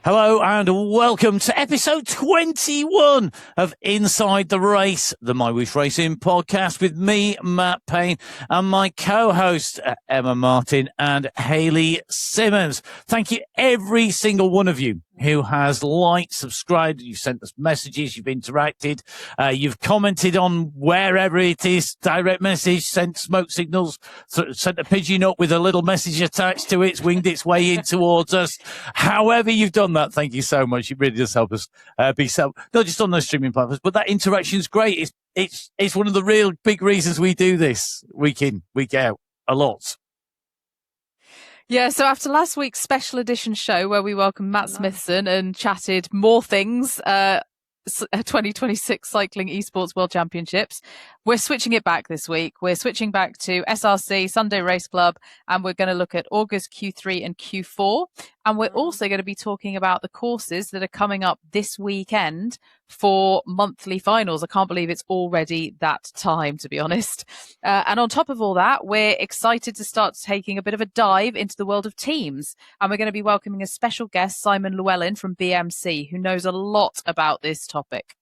Hello and welcome to episode 21 of Inside the Race, the MyWhoosh Racing Podcast with me, Matt Payne, and my co-host, Emma Martin and Hayley Simmonds. Thank you, every single one of you who has liked, subscribed, you've sent us messages, you've interacted, you've commented on wherever it is, direct message, sent smoke signals, sent a pigeon up with a little message attached to it, it's winged its way in towards us. However you've done that, thank you so much. It really does help us be not just on those streaming platforms, but that interaction is great. It's one of the real big reasons we do this week in, week out, a lot. Yeah, so after last week's special edition show where we welcomed Matt Smithson and chatted more things, 2026 Cycling Esports World Championships, we're switching it back this week. We're switching back to SRC Sunday Race Club, and we're going to look at August Q3 and Q4. And we're also going to be talking about the courses that are coming up this weekend for monthly finals. I can't believe it's already that time, to be honest. And on top of all that, we're excited to start taking a bit of a dive into the world of teams. And we're going to be welcoming a special guest, Simon Llewellyn from BMC, who knows a lot about this topic.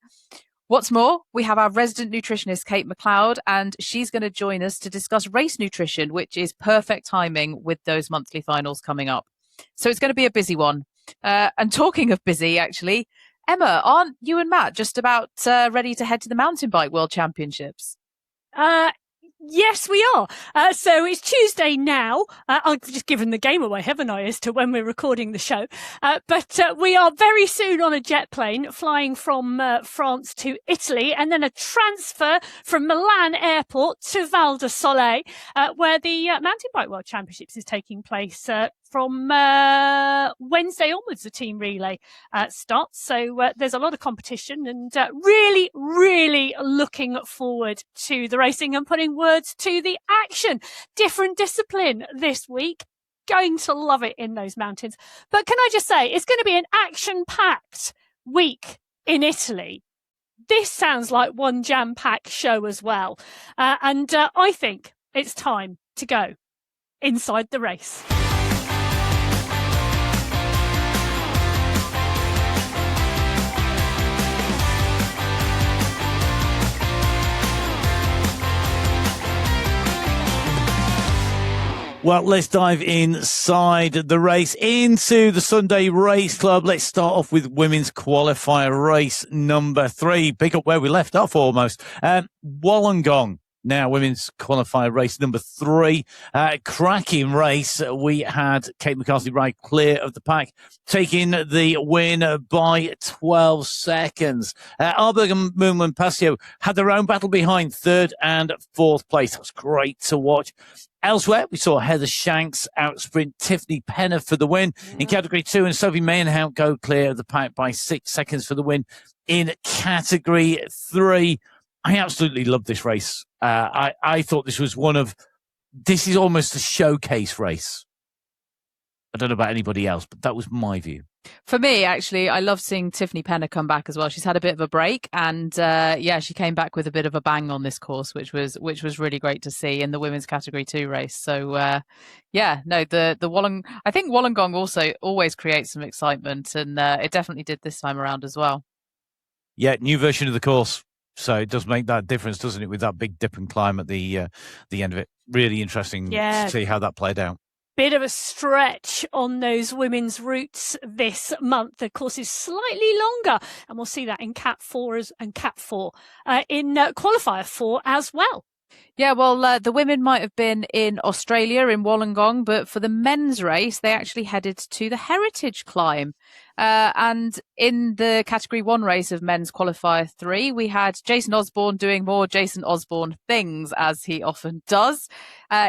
What's more, we have our resident nutritionist, Kate MacLeod, and she's going to join us to discuss race nutrition, which is perfect timing with those monthly finals coming up. So it's going to be a busy one. And talking of busy, actually, Emma, aren't you and Matt just about ready to head to the Mountain Bike World Championships? Yes, we are. So it's Tuesday now. I've just given the game away, haven't I, as to when we're recording the show. But we are very soon on a jet plane flying from France to Italy, and then a transfer from Milan Airport to Val di Sole, where the Mountain Bike World Championships is taking place from Wednesday onwards. The team relay starts. So there's a lot of competition, and really, really looking forward to the racing and putting words to the action. Different discipline this week. Going to love it in those mountains. But can I just say, it's going to be an action-packed week in Italy. This sounds like one jam-packed show as well. And I think it's time to go inside the race. Well, let's dive inside the race into the Sunday Race Club. Let's start off with women's qualifier race number 3. Pick up where we left off almost. Wollongong. Now, women's qualifier race number 3. Cracking race. We had Kate McCarthy right clear of the pack, taking the win by 12 seconds. Arberg and Moonman Pasio had their own battle behind 3rd and 4th place. That was great to watch. Elsewhere, we saw Heather Shanks outsprint Tiffany Penner for the win in Category 2, and Sophie Mayenhout go clear of the pack by 6 seconds for the win in Category 3. I absolutely love this race. I thought this was this is almost a showcase race. I don't know about anybody else, but that was my view. For me, actually, I love seeing Tiffany Penner come back as well. She's had a bit of a break, and she came back with a bit of a bang on this course, which was really great to see in the women's Category 2 race. So, the I think Wollongong also always creates some excitement, and it definitely did this time around as well. Yeah, new version of the course. So it does make that difference, doesn't it, with that big dip and climb at the end of it. Really interesting to see how that played out. Bit of a stretch on those women's routes this month. The course is slightly longer, and we'll see that in Cat 4 and Cat 4 in Qualifier 4 as well. Yeah, well, the women might have been in Australia, in Wollongong, but for the men's race, they actually headed to the Heritage Climb. And in the Category 1 race of men's Qualifier 3, we had Jason Osborne doing more Jason Osborne things, as he often does.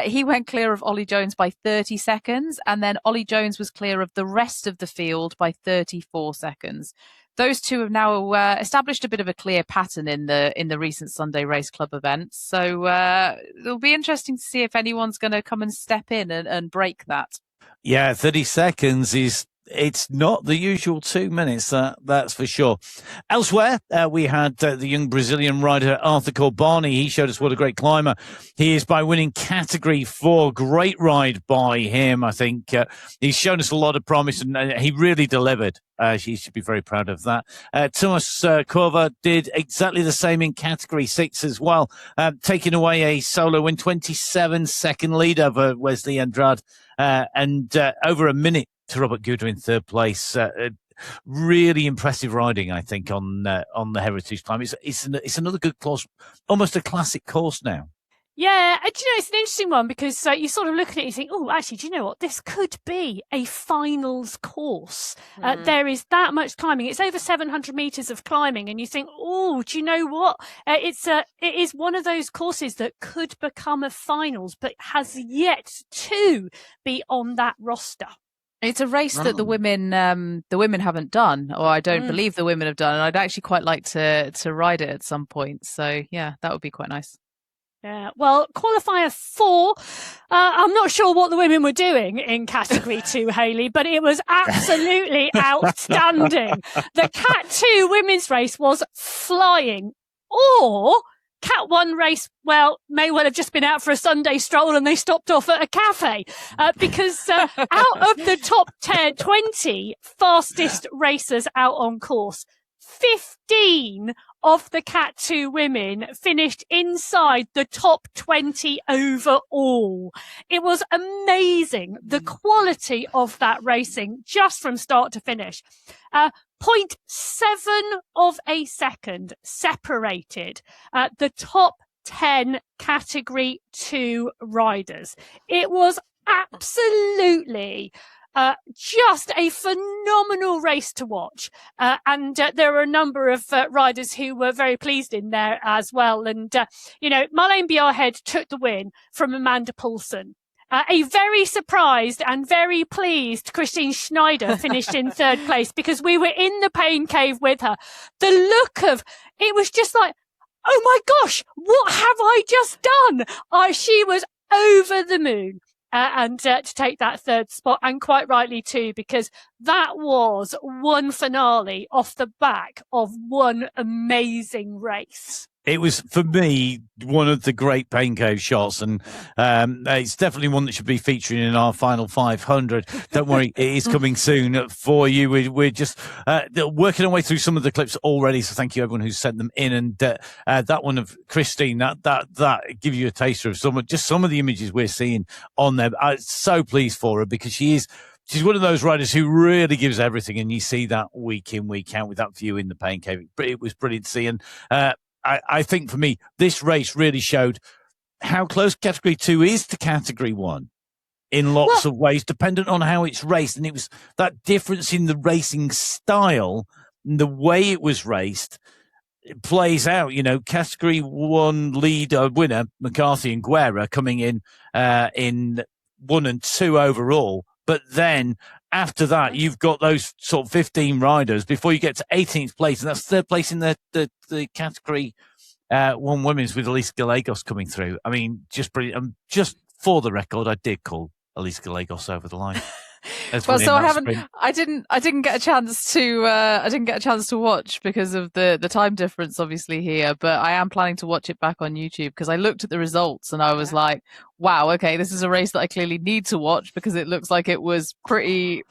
He went clear of Ollie Jones by 30 seconds, and then Ollie Jones was clear of the rest of the field by 34 seconds. Those two have now established a bit of a clear pattern in the recent Sunday Race Club events. So it'll be interesting to see if anyone's going to come and step in and break that. Yeah, 30 seconds is it's not the usual 2 minutes, that's for sure. Elsewhere, we had the young Brazilian rider Arthur Corbani. He showed us what a great climber he is by winning Category 4. Great ride by him, I think. He's shown us a lot of promise, and he really delivered. She should be very proud of that. Thomas Corva did exactly the same in Category 6 as well, taking away a solo win, 27-second lead over Wesley Andrade, and over a minute to Robert Guder in third place. Really impressive riding, I think, on the Heritage Climb. It's another good course, almost a classic course now. Yeah, do you know, it's an interesting one because you sort of look at it and you think, oh, actually, do you know what? This could be a finals course. There is that much climbing. It's over 700 metres of climbing. And you think, oh, do you know what? It is one of those courses that could become a finals, but has yet to be on that roster. It's a race that the women haven't done, or I don't believe the women have done. And I'd actually quite like to ride it at some point. So, yeah, that would be quite nice. Yeah, well, qualifier 4, I'm not sure what the women were doing in Category 2, Hayley, but it was absolutely outstanding. The Cat 2 women's race was flying. Or Cat 1 race, well, may well have just been out for a Sunday stroll and they stopped off at a cafe because out of the top 20 fastest racers out on course, 15 of the Cat 2 women finished inside the top 20 overall. It was amazing, the quality of that racing just from start to finish. 0.7 of a second separated the top 10 Category 2 riders. It was absolutely just a phenomenal race to watch. And there were a number of riders who were very pleased in there as well. And, Marlene Bjarhead took the win from Amanda Poulsen. A very surprised and very pleased Christine Schneider finished in third place because we were in the pain cave with her. The look of it was just like, oh my gosh, what have I just done? She was over the moon. And to take that third spot, and quite rightly too, because that was one finale off the back of one amazing race. It was, for me, one of the great pain cave shots, and it's definitely one that should be featuring in our final 500. Don't worry, it is coming soon for you. We're just working our way through some of the clips already, so thank you everyone who's sent them in. And that one of Christine, that gives you a taster of some of the images we're seeing on there. I'm so pleased for her because she's one of those riders who really gives everything, and you see that week in, week out with that view in the pain cave. It was brilliant to see, and I think for me, this race really showed how close Category 2 is to Category 1 in lots of ways, dependent on how it's raced. And it was that difference in the racing style and the way it was raced. It plays out, Category 1 winner, McCarthy and Guerra coming in 1 and 2 overall. But then after that, you've got those sort of 15 riders before you get to 18th place. And that's third place in the Category 1 women's with Elise Gallegos coming through. I mean, just brilliant. Just for the record, I did call Elise Gallegos over the line. Well, so I didn't get a chance to watch because of the time difference obviously here, but I am planning to watch it back on YouTube because I looked at the results and I was like, wow, okay, this is a race that I clearly need to watch because it looks like it was pretty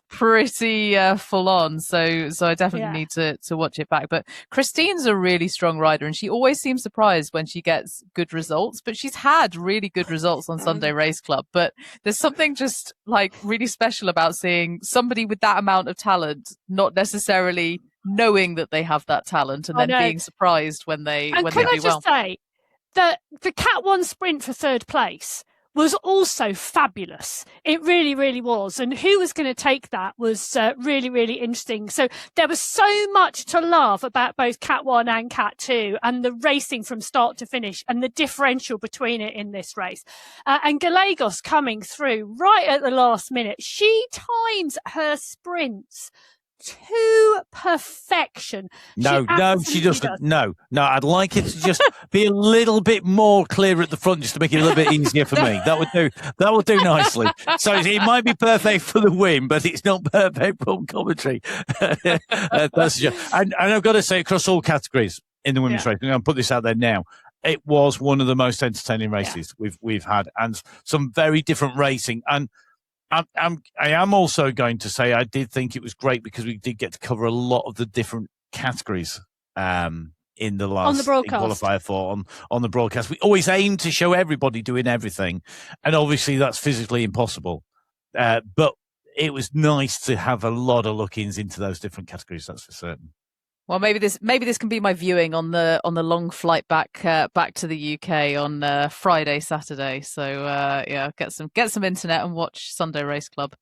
full on. So I definitely need to watch it back. But Christine's a really strong rider and she always seems surprised when she gets good results, but she's had really good results on Sunday Race Club. But there's something just like really special about seeing somebody with that amount of talent, not necessarily knowing that they have that talent and then being surprised when they do well. Can I just say that the Cat 1 sprint for third place was also fabulous. It really, really was. And who was going to take that was really, really interesting. So there was so much to love about both Cat 1 and Cat 2 and the racing from start to finish and the differential between it in this race. And Gallegos coming through right at the last minute. She times her sprints to perfection. No, she doesn't. No, I'd like it to just be a little bit more clear at the front, just to make it a little bit easier for me. That would do nicely. So it might be perfect for the win, but it's not perfect for commentary. That's just, and I've got to say, across all categories in the women's race, I'm going to put this out there now. It was one of the most entertaining races we've had, and some very different racing. And I am also going to say I did think it was great because we did get to cover a lot of the different categories in the last on the broadcast. qualifier for on the broadcast. We always aim to show everybody doing everything, and obviously that's physically impossible. But it was nice to have a lot of look-ins into those different categories. That's for certain. Well, maybe this can be my viewing on the long flight back to the UK on Friday, Saturday. So get some internet and watch Sunday Race Club.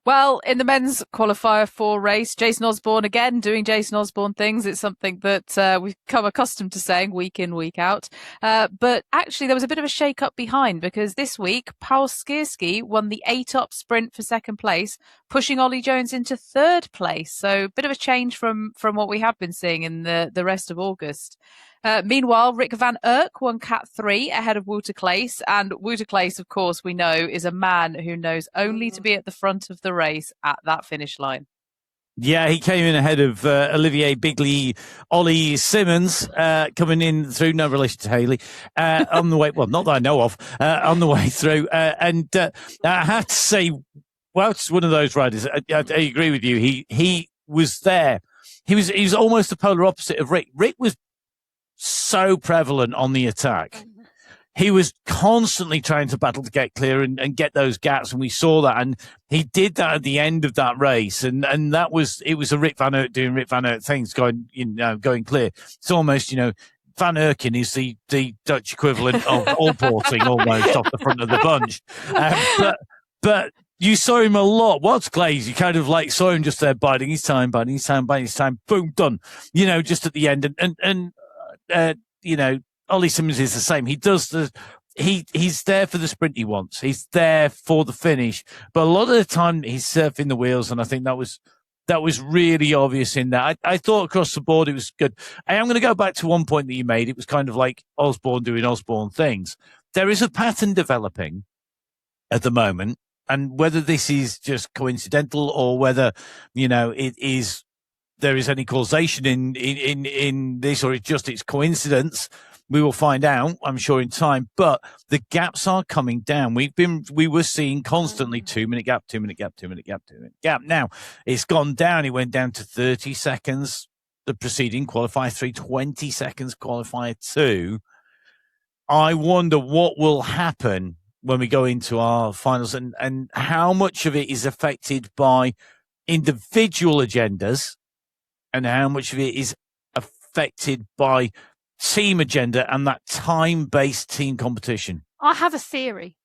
In the men's qualifier 4 race, Jason Osborne again doing Jason Osborne things. It's something that we've come accustomed to saying week in, week out. But actually, there was a bit of a shake-up behind, because this week, Paul Skierski won the 8-up sprint for second place, pushing Ollie Jones into third place. So a bit of a change from what we have been seeing in the rest of August. Meanwhile, Rick van Urk won Cat 3 ahead of Wouter Klaes. And Wouter Klaes, of course, we know, is a man who knows only to be at the front of the race at that finish line. Yeah, he came in ahead of Olivier Bigley, Ollie Simmonds, coming in through, no relation to Hayley, on the way, well, not that I know of, on the way through. And I have to say, well, it's one of those riders. I agree with you. He was there. He was almost the polar opposite of Rick. Rick was so prevalent on the attack. He was constantly trying to battle to get clear and get those gaps, and we saw that, and he did that at the end of that race, and it was a Rick van Urk doing Rick van Urk things, going clear. It's almost, Van Urken is the Dutch equivalent of Allporting almost off the front of the bunch. But you saw him a lot. What's Glaze? You kind of saw him just there biding his time, boom, done. Just at the end, and Ollie Simmonds is the same. He does he's there for the sprint he wants. He's there for the finish. But a lot of the time he's surfing the wheels, and I think that was really obvious in that. I thought across the board it was good. I am going to go back to one point that you made. It was kind of like Osborne doing Osborne things. There is a pattern developing at the moment, and whether this is just coincidental or whether, there is any causation in this, or it's coincidence, we will find out, I'm sure, in time. But the gaps are coming down. We were seeing constantly 2 minute gap, 2 minute gap, 2 minute gap, 2 minute gap. Now it's gone down. It went down to 30 seconds. The preceding qualifier 3, 20 seconds qualifier 2. I wonder what will happen when we go into our finals, and how much of it is affected by individual agendas, and how much of it is affected by team agenda and that time-based team competition. I have a theory.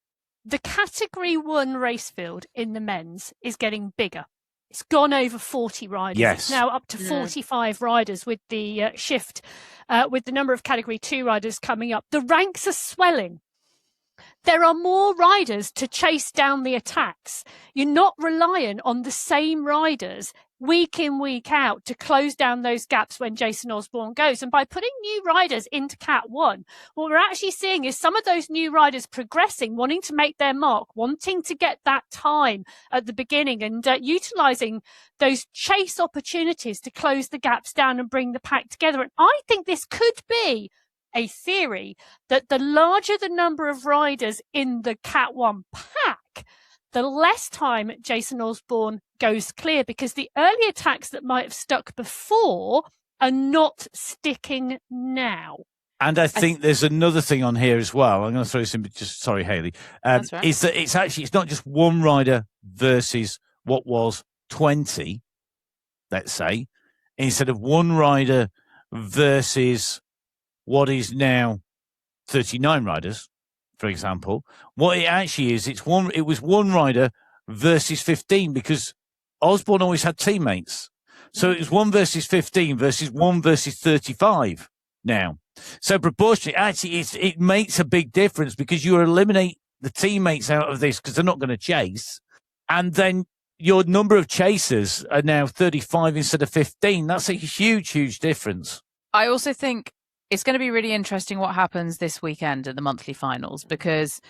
The Category 1 race field in the men's is getting bigger. It's gone over 40 riders. Yes. It's now up to 45 riders with the shift, with the number of Category 2 riders coming up. The ranks are swelling. There are more riders to chase down the attacks. You're not relying on the same riders week in, week out to close down those gaps when Jason Osborne goes. And by putting new riders into Cat 1, what we're actually seeing is some of those new riders progressing, wanting to make their mark, wanting to get that time at the beginning, and utilising those chase opportunities to close the gaps down and bring the pack together. And I think this could be a theory that the larger the number of riders in the Cat 1 pack, the less time Jason Osborne goes clear, because the early attacks that might have stuck before are not sticking now. And I think there's another thing on here as well. I'm going to throw this in, but sorry, Hayley. That's right. Is that it's not just one rider versus what was 20, let's say, instead of one rider versus what is now 39 riders, for example. What it actually is, it was one rider versus 15, because Osborne always had teammates. So it was 1 versus 15 versus 1 versus 35 now. So proportionally, actually, it makes a big difference, because you eliminate the teammates out of this because they're not going to chase. And then your number of chasers are now 35 instead of 15. That's a huge, huge difference. I also think it's going to be really interesting what happens this weekend at the monthly finals, because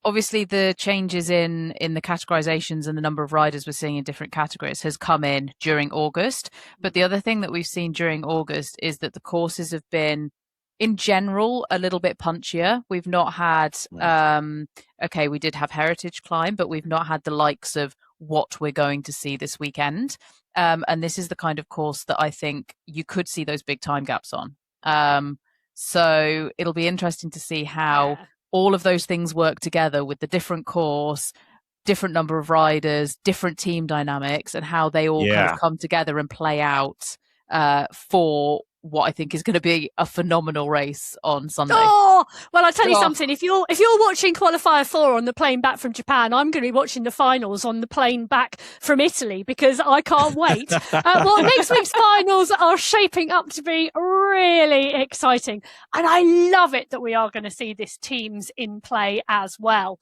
obviously the changes in the categorizations and the number of riders we're seeing in different categories has come in during August. But the other thing that we've seen during August is that the courses have been, in general, a little bit punchier. We've not had, we did have Heritage Climb, but we've not had the likes of what we're going to see this weekend. And this is the kind of course that I think you could see those big time gaps on. So it'll be interesting to see how all of those things work together with the different course, different number of riders, different team dynamics, and how they all kind of come together and play out for what I think is going to be a phenomenal race on Sunday. Oh, well, I'll tell you something. If you're watching Qualifier 4 on the plane back from Japan, I'm going to be watching the finals on the plane back from Italy, because I can't wait. Well, next week's finals are shaping up to be really exciting. And I love it that we are going to see this teams in play as well.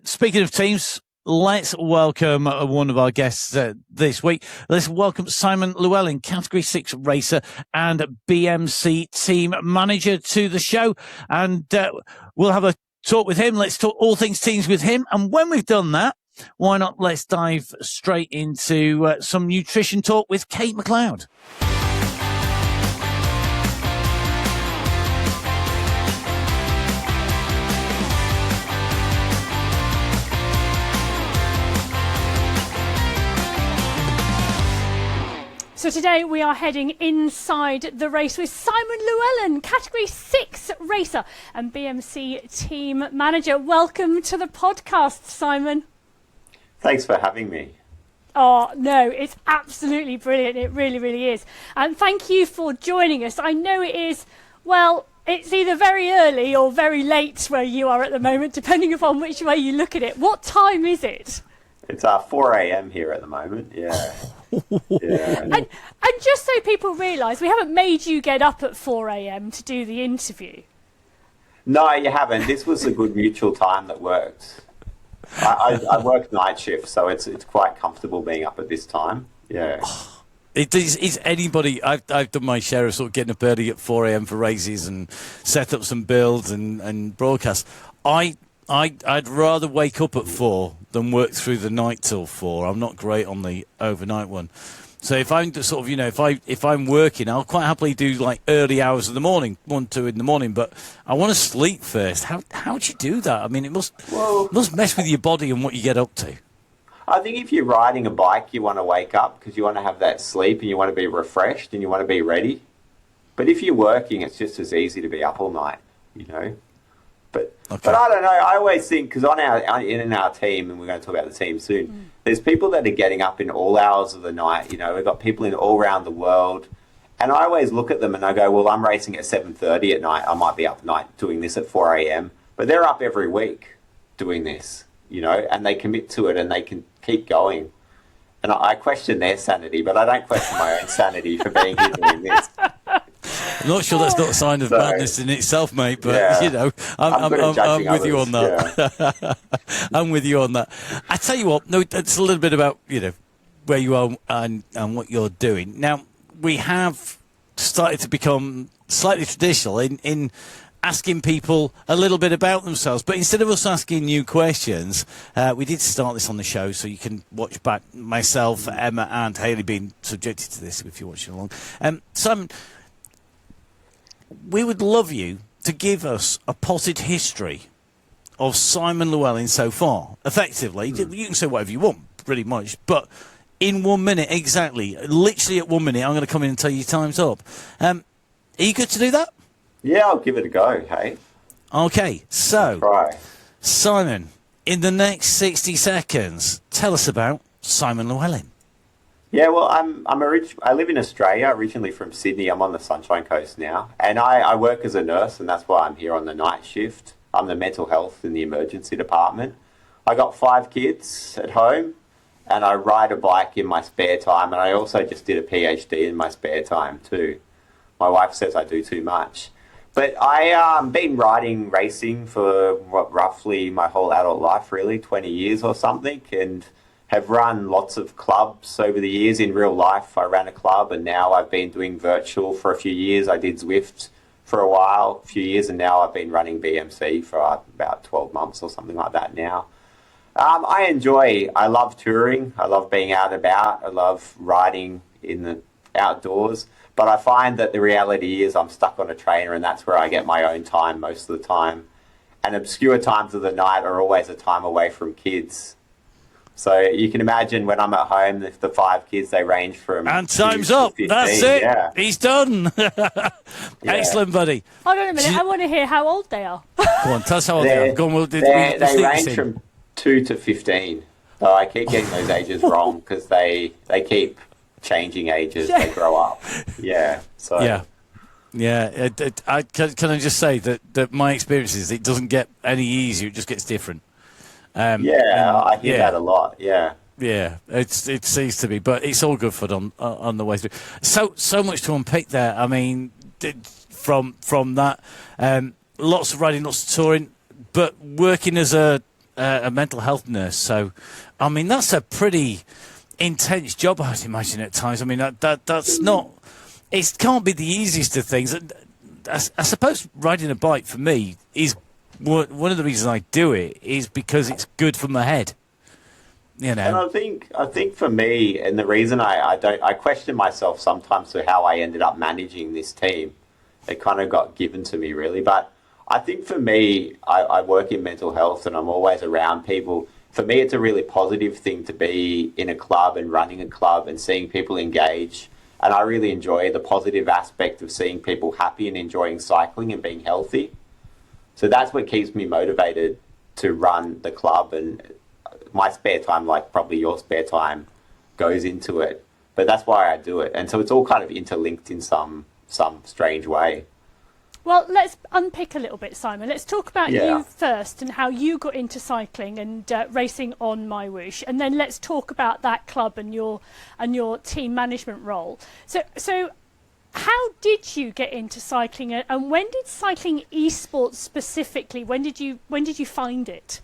Speaking of teams, let's welcome one of our guests this week. Let's welcome Simon Llewellyn, Category 6 racer and BMC team manager, to the show. And we'll have a talk with him. Let's talk all things teams with him. And when we've done that, why not let's dive straight into some nutrition talk with Kate MacLeod. So today we are heading inside the race with Simon Llewellyn, Category 6 racer and BMC team manager. Welcome to the podcast, Simon. Thanks for having me. Oh, no, it's absolutely brilliant. It really, really is. And thank you for joining us. I know it is, well, it's either very early or very late where you are at the moment, depending upon which way you look at it. What time is it? It's 4 a.m. here at the moment, yeah. And just so people realise, we haven't made you get up at 4 a.m. to do the interview. No, you haven't. This was a good mutual time that worked. I work night shift, so it's quite comfortable being up at this time, yeah. Is anybody? I've done my share of sort of getting up early at 4 a.m. for races and set up some builds and broadcasts. I'd rather wake up at 4 than work through the night till 4. I'm not great on the overnight one. So if I'm just sort of, if I'm working, I'll quite happily do like early hours of the morning, 1, 2 in the morning, but I want to sleep first. How do you do that? I mean, it must mess with your body and what you get up to. I think if you're riding a bike, you want to wake up because you want to have that sleep and you want to be refreshed and you want to be ready. But if you're working, it's just as easy to be up all night, But I don't know. I always think, because in our team, and we're going to talk about the team soon, there's people that are getting up in all hours of the night. We've got people in all around the world. And I always look at them and I go, well, I'm racing at 7:30 at night. I might be up at night doing this at 4 a.m. But they're up every week doing this, and they commit to it and they can keep going. And I question their sanity, but I don't question my own sanity for being here doing this. I'm not sure that's not a sign of madness in itself, mate, but, I'm with you on that. Yeah. I'm with you on that. I tell you what, it's a little bit about, where you are and what you're doing. Now, we have started to become slightly traditional in asking people a little bit about themselves. But instead of us asking new questions, we did start this on the show, so you can watch back myself, Emma and Hayley being subjected to this if you're watching along. Simon, we would love you to give us a potted history of Simon Llewellyn so far. Effectively, you can say whatever you want, pretty much, but in 1 minute, exactly, literally at 1 minute, I'm going to come in and tell you time's up. Are you good to do that? Yeah, I'll give it a go, hey? Okay, so, Try. Simon, in the next 60 seconds, tell us about Simon Llewellyn. Yeah, well, I live in Australia, originally from Sydney. I'm on the Sunshine Coast now. And I work as a nurse, and that's why I'm here on the night shift. I'm the mental health in the emergency department. I got 5 kids at home, and I ride a bike in my spare time. And I also just did a PhD in my spare time too. My wife says I do too much. But I've been racing for roughly my whole adult life, really, 20 years or something, and have run lots of clubs over the years. In real life, I ran a club, and now I've been doing virtual for a few years. I did Zwift for a few years, and now I've been running BMC for about 12 months or something like that now. I love touring. I love being out and about. I love riding in the outdoors. But I find that the reality is I'm stuck on a trainer, and that's where I get my own time most of the time. And obscure times of the night are always a time away from kids. So you can imagine when I'm at home, if the 5 kids, they range from... And time's up. 15, that's it. Yeah. He's done. Excellent, buddy. Hold on a minute. I want to hear how old they are. Go on, tell us how old they are. Go on, they range from 2 to 15. So I keep getting those ages wrong because they keep changing ages. They grow up. Yeah. So. Yeah. Can I just say that my experience is it doesn't get any easier. It just gets different. I hear that a lot. Yeah, it seems to be, but it's all good fun on the way through. So much to unpick there. I mean, from that, lots of riding, lots of touring, but working as a mental health nurse. So, I mean, that's a pretty intense job, I'd imagine at times. I mean, that's not. It can't be the easiest of things. I suppose riding a bike for me is. One of the reasons I do it is because it's good for my head, And I think for me, and the reason I question myself sometimes to how I ended up managing this team, it kind of got given to me really. But I think for me, I work in mental health and I'm always around people. For me, it's a really positive thing to be in a club and running a club and seeing people engage. And I really enjoy the positive aspect of seeing people happy and enjoying cycling and being healthy. So that's what keeps me motivated to run the club, and my spare time, like probably your spare time, goes into it. But that's why I do it. And so it's all kind of interlinked in some strange way. Well, let's unpick a little bit, Simon. Let's talk about you first and how you got into cycling and racing on MyWhoosh, and then let's talk about that club and your team management role. So how did you get into cycling, and when did cycling esports specifically? When did you find it?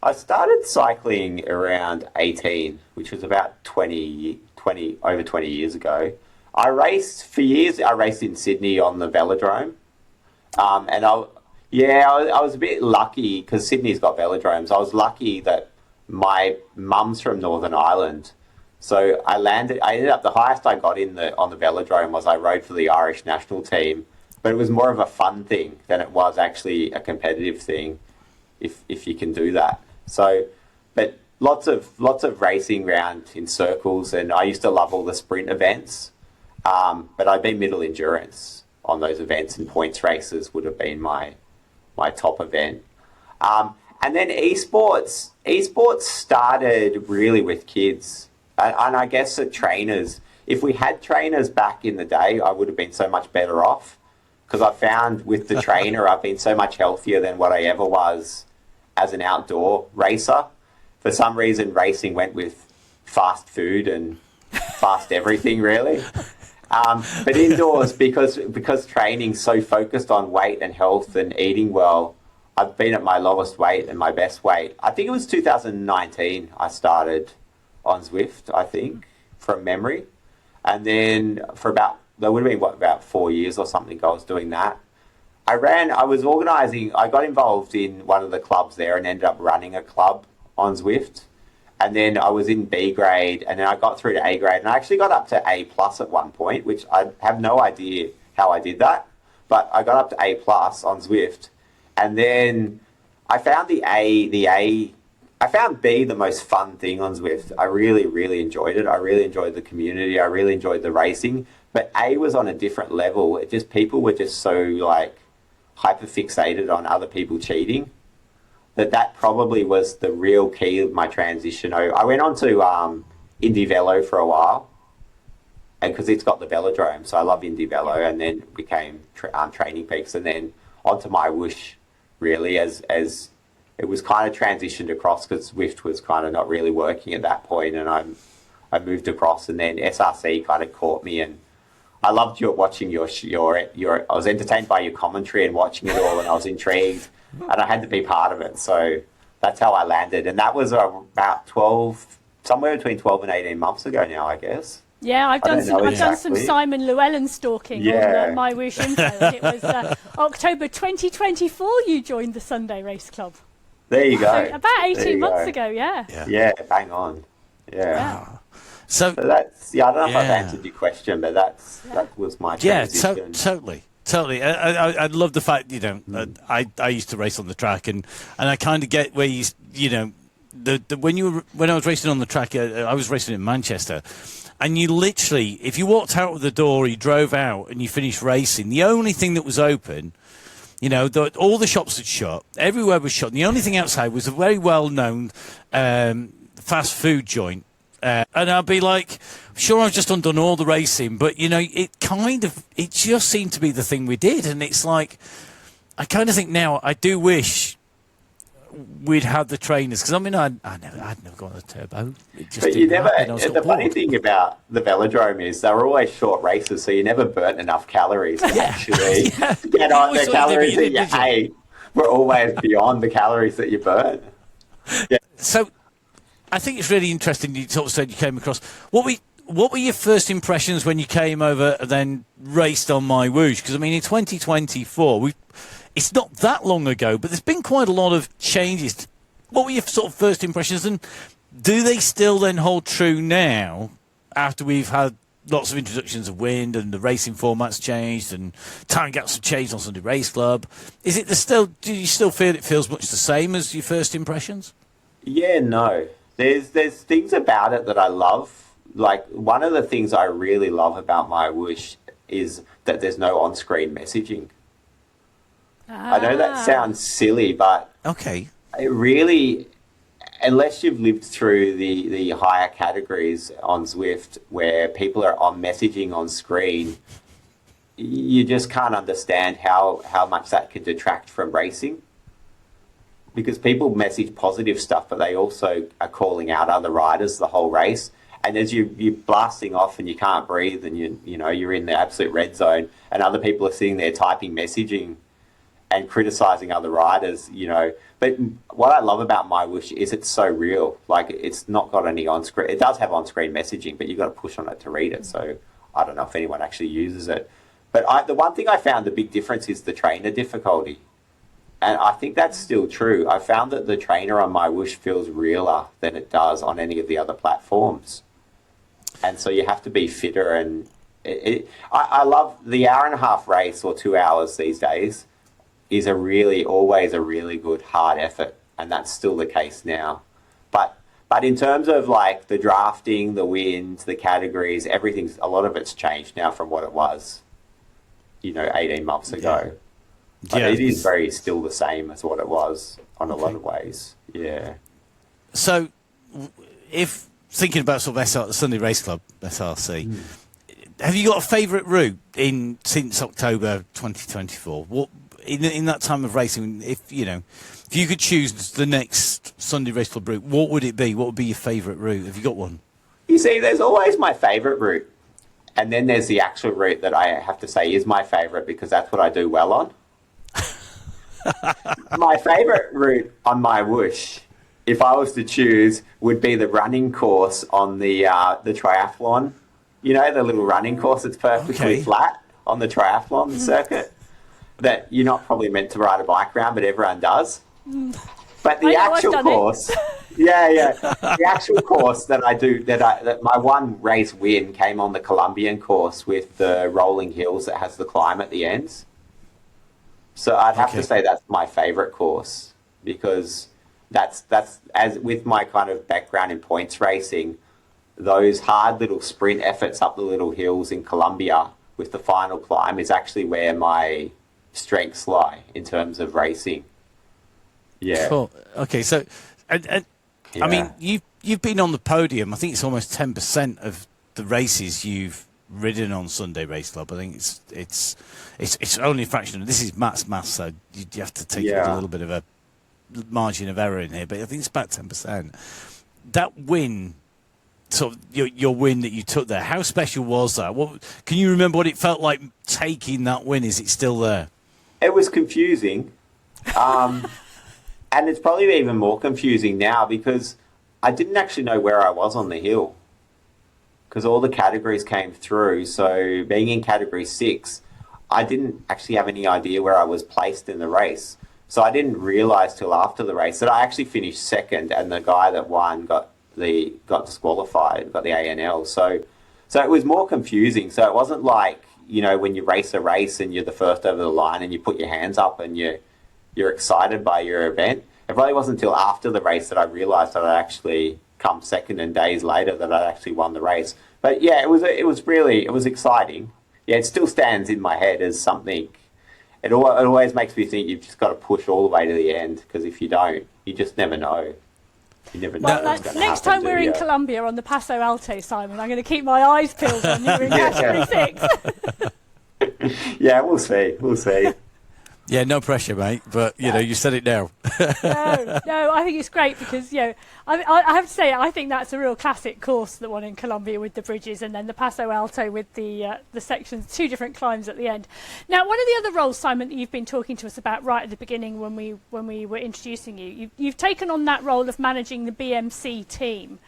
I started cycling around 18, which was about over 20 years ago. I raced for years. I raced in Sydney on the velodrome. And I was a bit lucky because Sydney's got velodromes. I was lucky that my mum's from Northern Ireland. So I ended up, the highest I got on the velodrome was I rode for the Irish national team, but it was more of a fun thing than it was actually a competitive thing, if you can do that. So, but lots of racing around in circles, and I used to love all the sprint events, but I've been middle endurance on those events, and points races would have been my top event. And then esports started really with kids. And I guess the trainers, if we had trainers back in the day, I would have been so much better off, because I found with the trainer, I've been so much healthier than what I ever was as an outdoor racer. For some reason, racing went with fast food and fast everything, really. But indoors, because training's so focused on weight and health and eating well, I've been at my lowest weight and my best weight. I think it was 2019 I started on Zwift, I think, from memory. And then that would have been about 4 years or something I was doing that. I got involved in one of the clubs there and ended up running a club on Zwift. And then I was in B grade, and then I got through to A grade, and I actually got up to A+ at one point, which I have no idea how I did that. But I got up to A+ on Zwift. And then I found I found B the most fun thing on Zwift. I really, really enjoyed it. I really enjoyed the community. I really enjoyed the racing. But A was on a different level. People were just so hyper fixated on other people cheating that probably was the real key of my transition. I went on to Indy Velo for a while, and because it's got the velodrome, so I love Indy Velo, and then became Training Peaks, and then onto MyWhoosh, really, as it was kind of transitioned across, because Zwift was kind of not really working at that point, and I moved across, and then SRC kind of caught me, and I loved watching your I was entertained by your commentary and watching it all, and I was intrigued, and I had to be part of it. So that's how I landed, and that was about 12 somewhere between 12 and 18 months ago now, I guess. Yeah, I've done some exactly. Simon Llewellyn stalking on MyWhoosh info, and it was October 2024 you joined the Sunday Race Club. There you go. So about 18 months ago, yeah. Yeah, bang on. Yeah. So that's, I don't know if I've answered your question, but that was my transition. Yeah, totally. I love the fact, I used to race on the track, and I kind of get where when I was racing on the track, I was racing in Manchester, and you literally, if you walked out of the door, you drove out and you finished racing, the only thing that was open, all the shops had shut, everywhere was shut, and the only thing outside was a very well-known fast food joint. And I'd be like, sure, I've just undone all the racing, but, it just seemed to be the thing we did. And it's like, I kind of think now, I do wish we'd had the trainers, because, I'd never gone on a turbo. It just but you never, the funny thing about the velodrome is they were always short races, so you never burnt enough calories to actually get on the calories that you ate. Were always beyond the calories that you burn. Yeah. So, I think it's really interesting you sort of said you came across. What were your first impressions when you came over and then raced on MyWhoosh? Because, in 2024, it's not that long ago, but there's been quite a lot of changes. What were your sort of first impressions, and do they still then hold true now after we've had lots of introductions of wind and the racing formats changed and time gaps have changed on Sunday Race Club? Do you still feel it feels much the same as your first impressions? Yeah, no. There's things about it that I love. Like, one of the things I really love about MyWhoosh is that there's no on-screen messaging. I know that sounds silly, but okay, it really, unless you've lived through the higher categories on Zwift where people are on messaging on screen, you just can't understand how much that could detract from racing. Because people message positive stuff, but they also are calling out other riders the whole race. And as you're blasting off and you can't breathe, and you're in the absolute red zone, and other people are sitting there typing messaging and criticizing other riders, But what I love about MyWhoosh is it's so real. Like, it's not got any on-screen. It does have on-screen messaging, but you've got to push on it to read it. So I don't know if anyone actually uses it. But the one thing I found the big difference is the trainer difficulty. And I think that's still true. I found that the trainer on MyWhoosh feels realer than it does on any of the other platforms. And so you have to be fitter. And I love the hour-and-a-half race, or 2 hours these days, is always a really good hard effort. And that's still the case now. But in terms of like the drafting, the wins, the categories, a lot of it's changed now from what it was, 18 months ago. But it is still the same as what it was on a lot of ways. Yeah. So, if thinking about sort of the Sunday Race Club, SRC, have you got a favourite route since October 2024? What in that time of racing, if you could choose the next Sunday Race Club route, what would it be? What would be your favourite route? Have you got one? You see, there's always my favourite route, and then there's the actual route that I have to say is my favourite because that's what I do well on. My favourite route on MyWhoosh, if I was to choose, would be the running course on the triathlon. The little running course that's perfectly flat on the triathlon circuit that you're not probably meant to ride a bike around, but everyone does. But the actual course, the actual course that I do, that my one race win came on the Colombian course with the rolling hills that has the climb at the ends. So I'd have to say that's my favourite course because that's as with my kind of background in points racing, those hard little sprint efforts up the little hills in Colombia with the final climb is actually where my strengths lie in terms of racing. Yeah. Cool. Okay, so you've been on the podium. I think it's almost 10% of the races you've ridden on Sunday Race Club. I think it's only a fraction. This is Matt's maths, so you have to take a little bit of a margin of error in here, but I think it's about 10%. That win, sort of your win that you took there, how special was that? Can you remember what it felt like taking that win? Is it still there? It was confusing, and it's probably even more confusing now because I didn't actually know where I was on the hill because all the categories came through. So being in category 6, I didn't actually have any idea where I was placed in the race. So I didn't realise till after the race that I actually finished second, and the guy that won got disqualified, got the ANL. So it was more confusing. So it wasn't like, when you race a race and you're the first over the line and you put your hands up and you're excited by your event. It probably wasn't until after the race that I realised that I'd actually come second, and days later that I'd actually won the race. But yeah, it was exciting. Yeah, it still stands in my head as something. It always makes me think you've just got to push all the way to the end, because if you don't, you just never know. You never know what's going to happen. Next time we're in Colombia on the Paso Alto, Simon, I'm going to keep my eyes peeled on you in category 6. Yeah, we'll see. Yeah, no pressure, mate. But, you said it now. No, I think it's great because, I have to say, I think that's a real classic course, the one in Colombia with the bridges, and then the Paso Alto with the sections, 2 different climbs at the end. Now, one of the other roles, Simon, that you've been talking to us about right at the beginning when we were introducing you've taken on that role of managing the BMC team.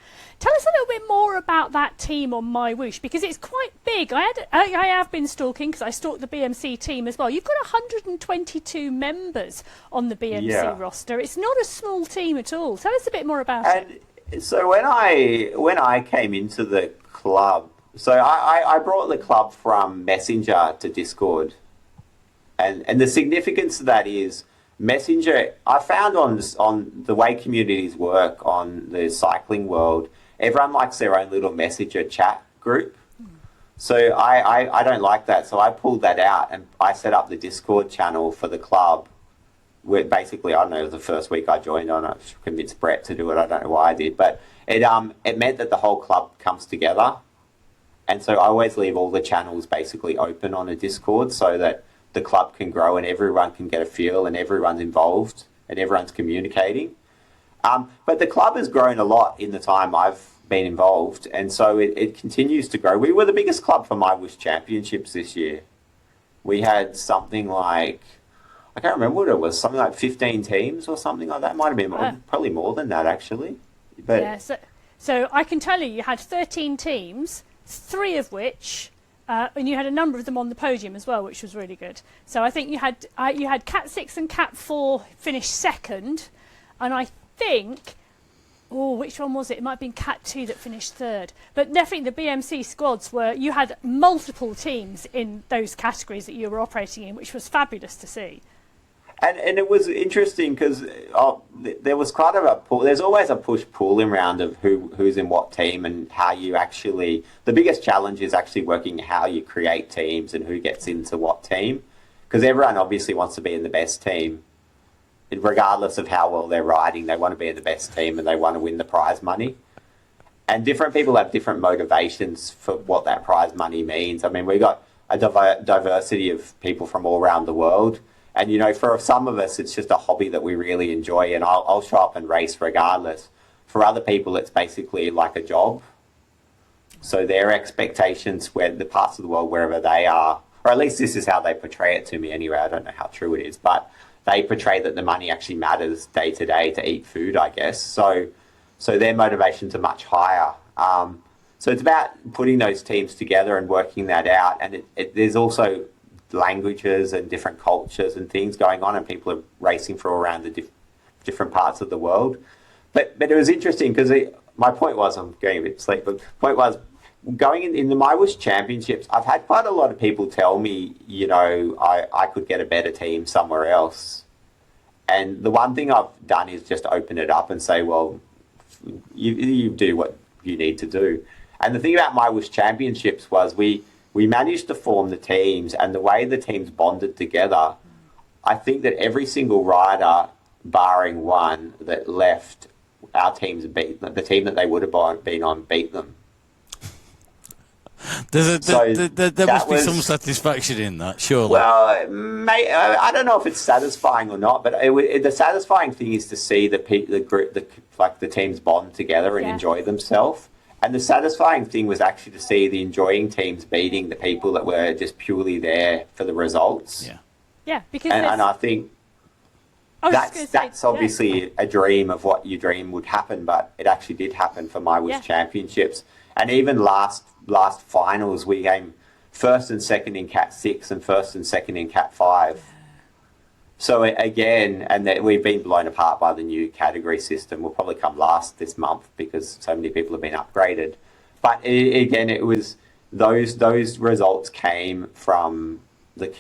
Tell us a little bit more about that team on MyWhoosh, because it's quite big. I have been stalking, because I stalked the BMC team as well. You've got 122 members on the BMC roster. It's not a small team at all. Tell us a bit more about it. And so when I came into the club, so I brought the club from Messenger to Discord, and the significance of that is Messenger. I found on the way communities work on the cycling world, everyone likes their own little Messenger chat group. So I don't like that. So I pulled that out and I set up the Discord channel for the club, where basically, I don't know, the first week I joined on it, I convinced Brett to do it. I don't know why I did, but it meant that the whole club comes together. And so I always leave all the channels basically open on a Discord so that the club can grow and everyone can get a feel and everyone's involved and everyone's communicating. But the club has grown a lot in the time I've been involved, and so it continues to grow. We were the biggest club for MyWhoosh Championships this year. We had something like, I can't remember what it was, something like 15 teams or something like that. Might have been probably more than that, actually. But yeah, so I can tell you had 13 teams, 3 of which, and you had a number of them on the podium as well, which was really good. So I think you had Cat 6 and Cat 4 finish second, and I think, which one was it? It might have been Cat 2 that finished third. But definitely the BMC squads you had multiple teams in those categories that you were operating in, which was fabulous to see. And it was interesting because there was quite of a pull. There's always a push-pull around of who's in what team and how you actually... The biggest challenge is actually working how you create teams and who gets into what team, because everyone obviously wants to be in the best team. Regardless of how well they're riding, they want to be in the best team and they want to win the prize money. And different people have different motivations for what that prize money means. I mean, we got a diversity of people from all around the world. And, for some of us, it's just a hobby that we really enjoy, and I'll show up and race regardless. For other people, it's basically like a job. So their expectations, where the parts of the world, wherever they are, or at least this is how they portray it to me anyway. I don't know how true it is, but they portray that the money actually matters day to day to eat food, I guess. So their motivations are much higher. So it's about putting those teams together and working that out. And there's also languages and different cultures and things going on, and people are racing from around the different parts of the world. But it was interesting because my point was, I'm getting a bit sleep, but the point was, going in the MyWhoosh Championships, I've had quite a lot of people tell me, I could get a better team somewhere else. And the one thing I've done is just open it up and say, well, you do what you need to do. And the thing about MyWhoosh Championships was we managed to form the teams, and the way the teams bonded together, I think that every single rider, barring one that left, our teams beat them. The team that they would have been on beat them. There must be some satisfaction in that, surely. Well, mate, I don't know if it's satisfying or not, but the satisfying thing is to see the teams bond together and enjoy themselves. And the satisfying thing was actually to see the enjoying teams beating the people that were just purely there for the results. Yeah, because and I think That's obviously a dream of what you dream would happen, but it actually did happen for MyWhoosh Championships. And even last finals, we came first and second in Cat 6 and first and second in Cat 5. So again, and we've been blown apart by the new category system. We'll probably come last this month because so many people have been upgraded. But it was those results came from the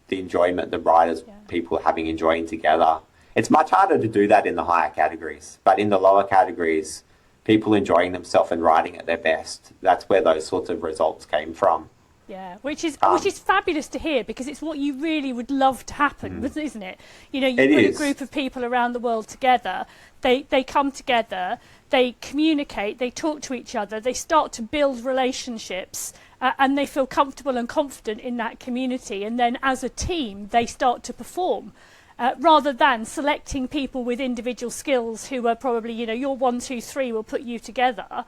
enjoyment the riders, people enjoying together. It's much harder to do that in the higher categories, but in the lower categories, people enjoying themselves and riding at their best. That's where those sorts of results came from. Yeah, which is fabulous to hear, because it's what you really would love to happen, isn't it? You know, you put a group of people around the world together, they come together, they communicate, they talk to each other, they start to build relationships, and they feel comfortable and confident in that community. And then as a team, they start to perform. Rather than selecting people with individual skills who are probably, your 1, 2, 3 will put you together.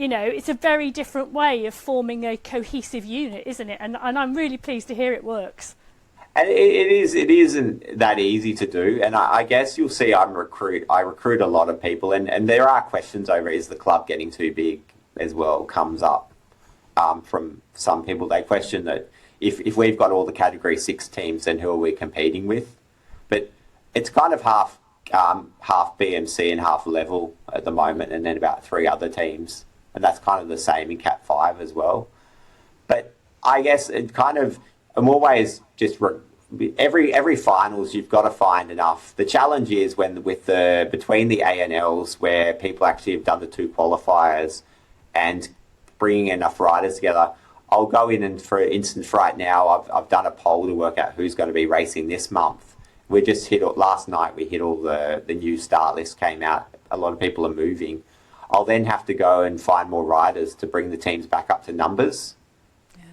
It's a very different way of forming a cohesive unit, isn't it? And I'm really pleased to hear it works. And it isn't that easy to do. And I guess you'll see I recruit a lot of people, and there are questions over, is the club getting too big as well, comes up from some people. They question that if we've got all the Category 6 teams, then who are we competing with? But it's kind of half BMC and half Level at the moment, and then about 3 other teams. And that's kind of the same in Cat 5 as well. But I guess it kind of, I'm always just, every finals you've got to find enough. The challenge is between the ANLs, where people actually have done the 2 qualifiers and bringing enough riders together. I'll go in, and for instance right now, I've done a poll to work out who's going to be racing this month. We just last night we hit all the new start list came out. A lot of people are moving. I'll then have to go and find more riders to bring the teams back up to numbers. Yeah.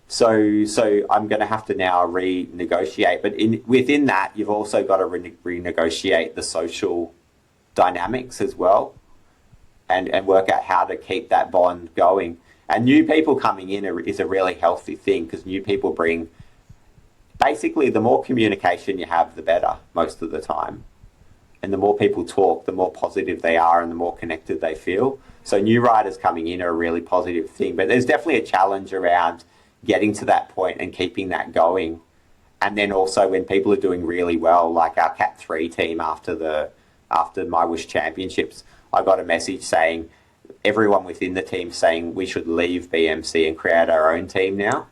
So I'm going to have to now renegotiate. But within that, you've also got to renegotiate the social dynamics as well, and work out how to keep that bond going. And new people coming in is a really healthy thing, because new people bring... Basically, the more communication you have, the better most of the time. And the more people talk, the more positive they are and the more connected they feel. So new riders coming in are a really positive thing. But there's definitely a challenge around getting to that point and keeping that going. And then also when people are doing really well, like our Cat 3 team after MyWhoosh Championships, I got a message saying, everyone within the team saying we should leave BMC and create our own team now.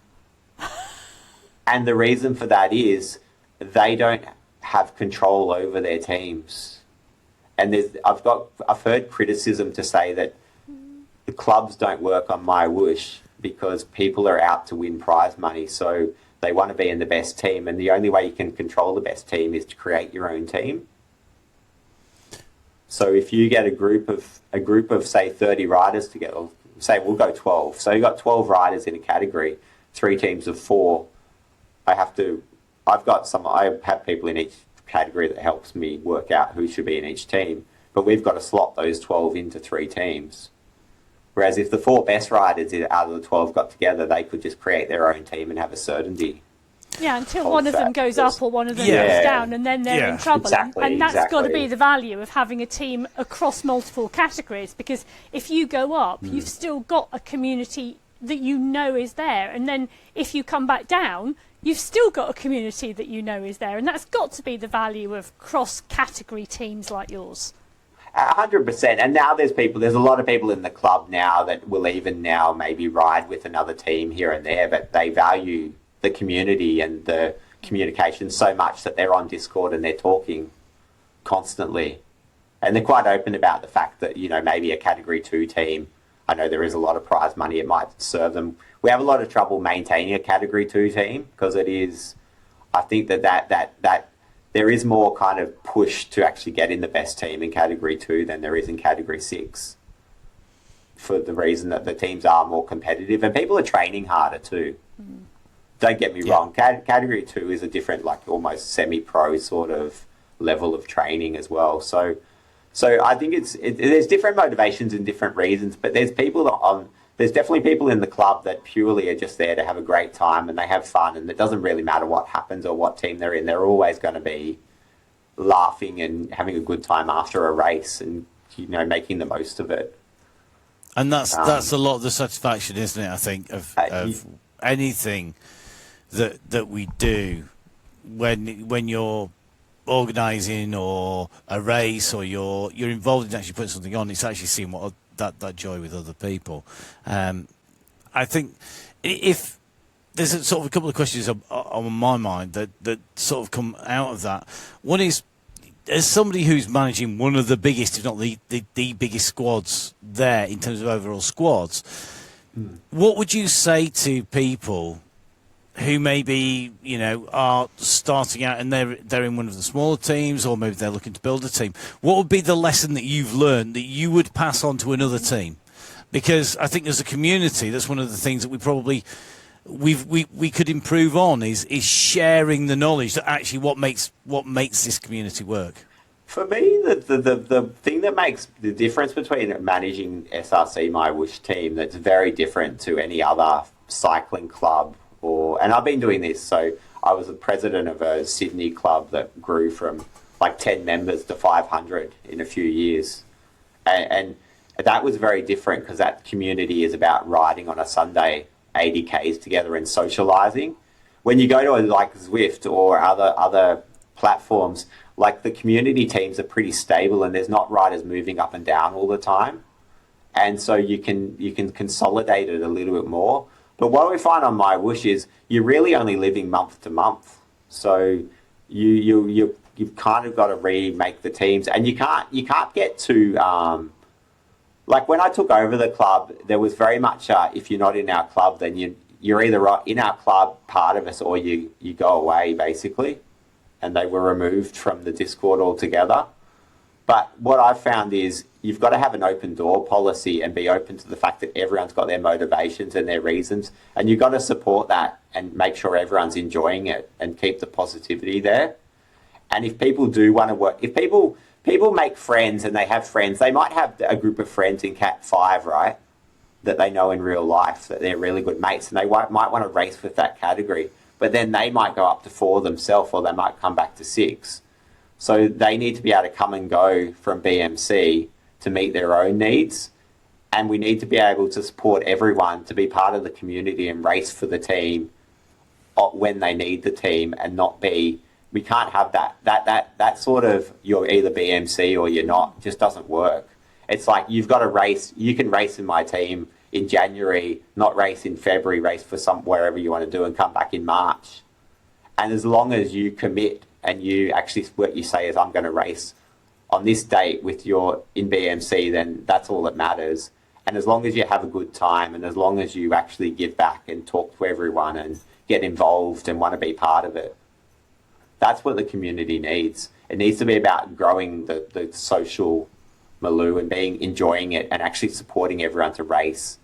And the reason for that is they don't have control over their teams. And I've heard criticism to say that the clubs don't work on MyWhoosh because people are out to win prize money, so they want to be in the best team, and the only way you can control the best team is to create your own team. So if you get a group of say 30 riders together, say we'll go 12. So you've got 12 riders in a category, 3 teams of 4. I have people in each category that helps me work out who should be in each team, but we've got to slot those 12 into 3 teams. Whereas if the 4 best riders out of the 12 got together, they could just create their own team and have a certainty. Yeah, until one of them goes up or one of them goes down, and then they're in trouble. Exactly, and that's got to be the value of having a team across multiple categories, because if you go up, you've still got a community that is there. And then if you come back down, you've still got a community that is there. And that's got to be the value of cross-category teams like yours. 100%. And now there's a lot of people in the club now that will even now maybe ride with another team here and there, but they value the community and the communication so much that they're on Discord and they're talking constantly. And they're quite open about the fact that, maybe a Category 2 team, I know there is a lot of prize money, it might serve them. We have a lot of trouble maintaining a Category 2 team because it is, I think that there is more kind of push to actually get in the best team in Category 2 than there is in Category 6, for the reason that the teams are more competitive and people are training harder too. Don't get me wrong, Category 2 is a different, like almost semi-pro sort of level of training as well. So I think there's different motivations and different reasons, but there's definitely people in the club that purely are just there to have a great time and they have fun, and it doesn't really matter what happens or what team they're in. They're always going to be laughing and having a good time after a race and, making the most of it. And that's a lot of the satisfaction, isn't it, I think, of anything that we do when you're organising or a race or you're involved in actually putting something on. It's actually seeing that joy with other people. I think if there's sort of a couple of questions on my mind that sort of come out of that. One is, as somebody who's managing one of the biggest, if not the biggest squads there in terms of overall squads, what would you say to people who maybe, are starting out and they're in one of the smaller teams, or maybe they're looking to build a team? What would be the lesson that you've learned that you would pass on to another team? Because I think as a community, that's one of the things that we could improve on is sharing the knowledge that actually what makes this community work. For me, the thing that makes the difference between managing SRC MyWhoosh team that's very different to any other cycling club, and I've been doing this, so I was the president of a Sydney club that grew from like 10 members to 500 in a few years, and that was very different because that community is about riding on a Sunday 80 Ks together and socializing. When you go to like Zwift or other platforms, like the community teams are pretty stable and there's not riders moving up and down all the time, and so you can consolidate it a little bit more. But what we find on MyWhoosh is you're really only living month to month, so you've kind of got to remake the teams, and you can't get too like when I took over the club, there was very much if you're not in our club, then you're either in our club, part of us, or you go away, basically. And they were removed from the Discord altogether. But what I've found is you've got to have an open door policy and be open to the fact that everyone's got their motivations and their reasons. And you've got to support that and make sure everyone's enjoying it and keep the positivity there. And if people do want to work, if people make friends and they have friends, they might have a group of friends in Cat 5, right, that they know in real life, that they're really good mates, and they might want to race with that category. But then they might go up to 4 themselves, or they might come back to 6. So they need to be able to come and go from BMC to meet their own needs. And we need to be able to support everyone to be part of the community and race for the team when they need the team, and not be... We can't have that sort of you're either BMC or you're not. Just doesn't work. It's like you've got to race. You can race in my team in January, not race in February, race for wherever you want to do and come back in March. And as long as you commit and you actually, what you say is, I'm going to race on this date with in BMC, then that's all that matters. And as long as you have a good time, and as long as you actually give back and talk to everyone and get involved and want to be part of it, that's what the community needs. It needs to be about growing the social milieu and enjoying it and actually supporting everyone to race.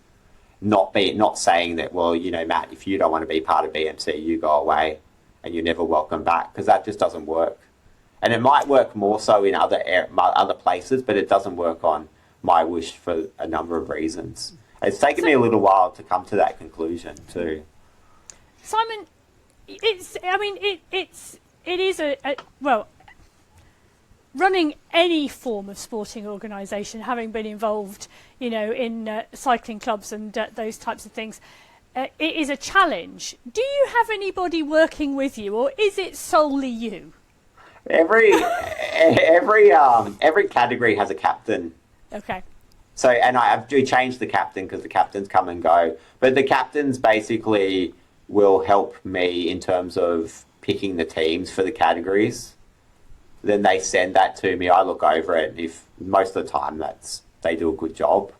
Not saying that, well, Matt, if you don't want to be part of BMC, you go away and you're never welcome back, because that just doesn't work. And it might work more so in other places, but it doesn't work on MyWhoosh for a number of reasons. It's taken me a little while to come to that conclusion too. Simon, it is well, running any form of sporting organisation, having been involved, in cycling clubs and those types of things, it is a challenge. Do you have anybody working with you, or is it solely you? Every category has a captain. Okay. So, and I do change the captain because the captains come and go, but the captains basically will help me in terms of picking the teams for the categories. Then they send that to me. I look over it. If most of the time they do a good job,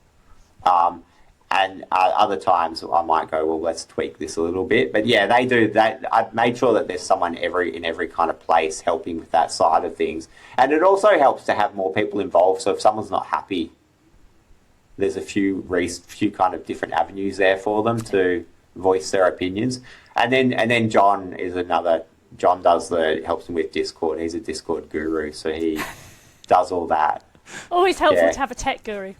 and other times I might go, well, let's tweak this a little bit. But yeah, they do that. I've made sure that there's someone in every kind of place helping with that side of things, and it also helps to have more people involved. So if someone's not happy, there's a few kind of different avenues there for them to voice their opinions. And then John is another. John helps him with Discord. He's a Discord guru, so he does all that. Always helpful to have a tech guru.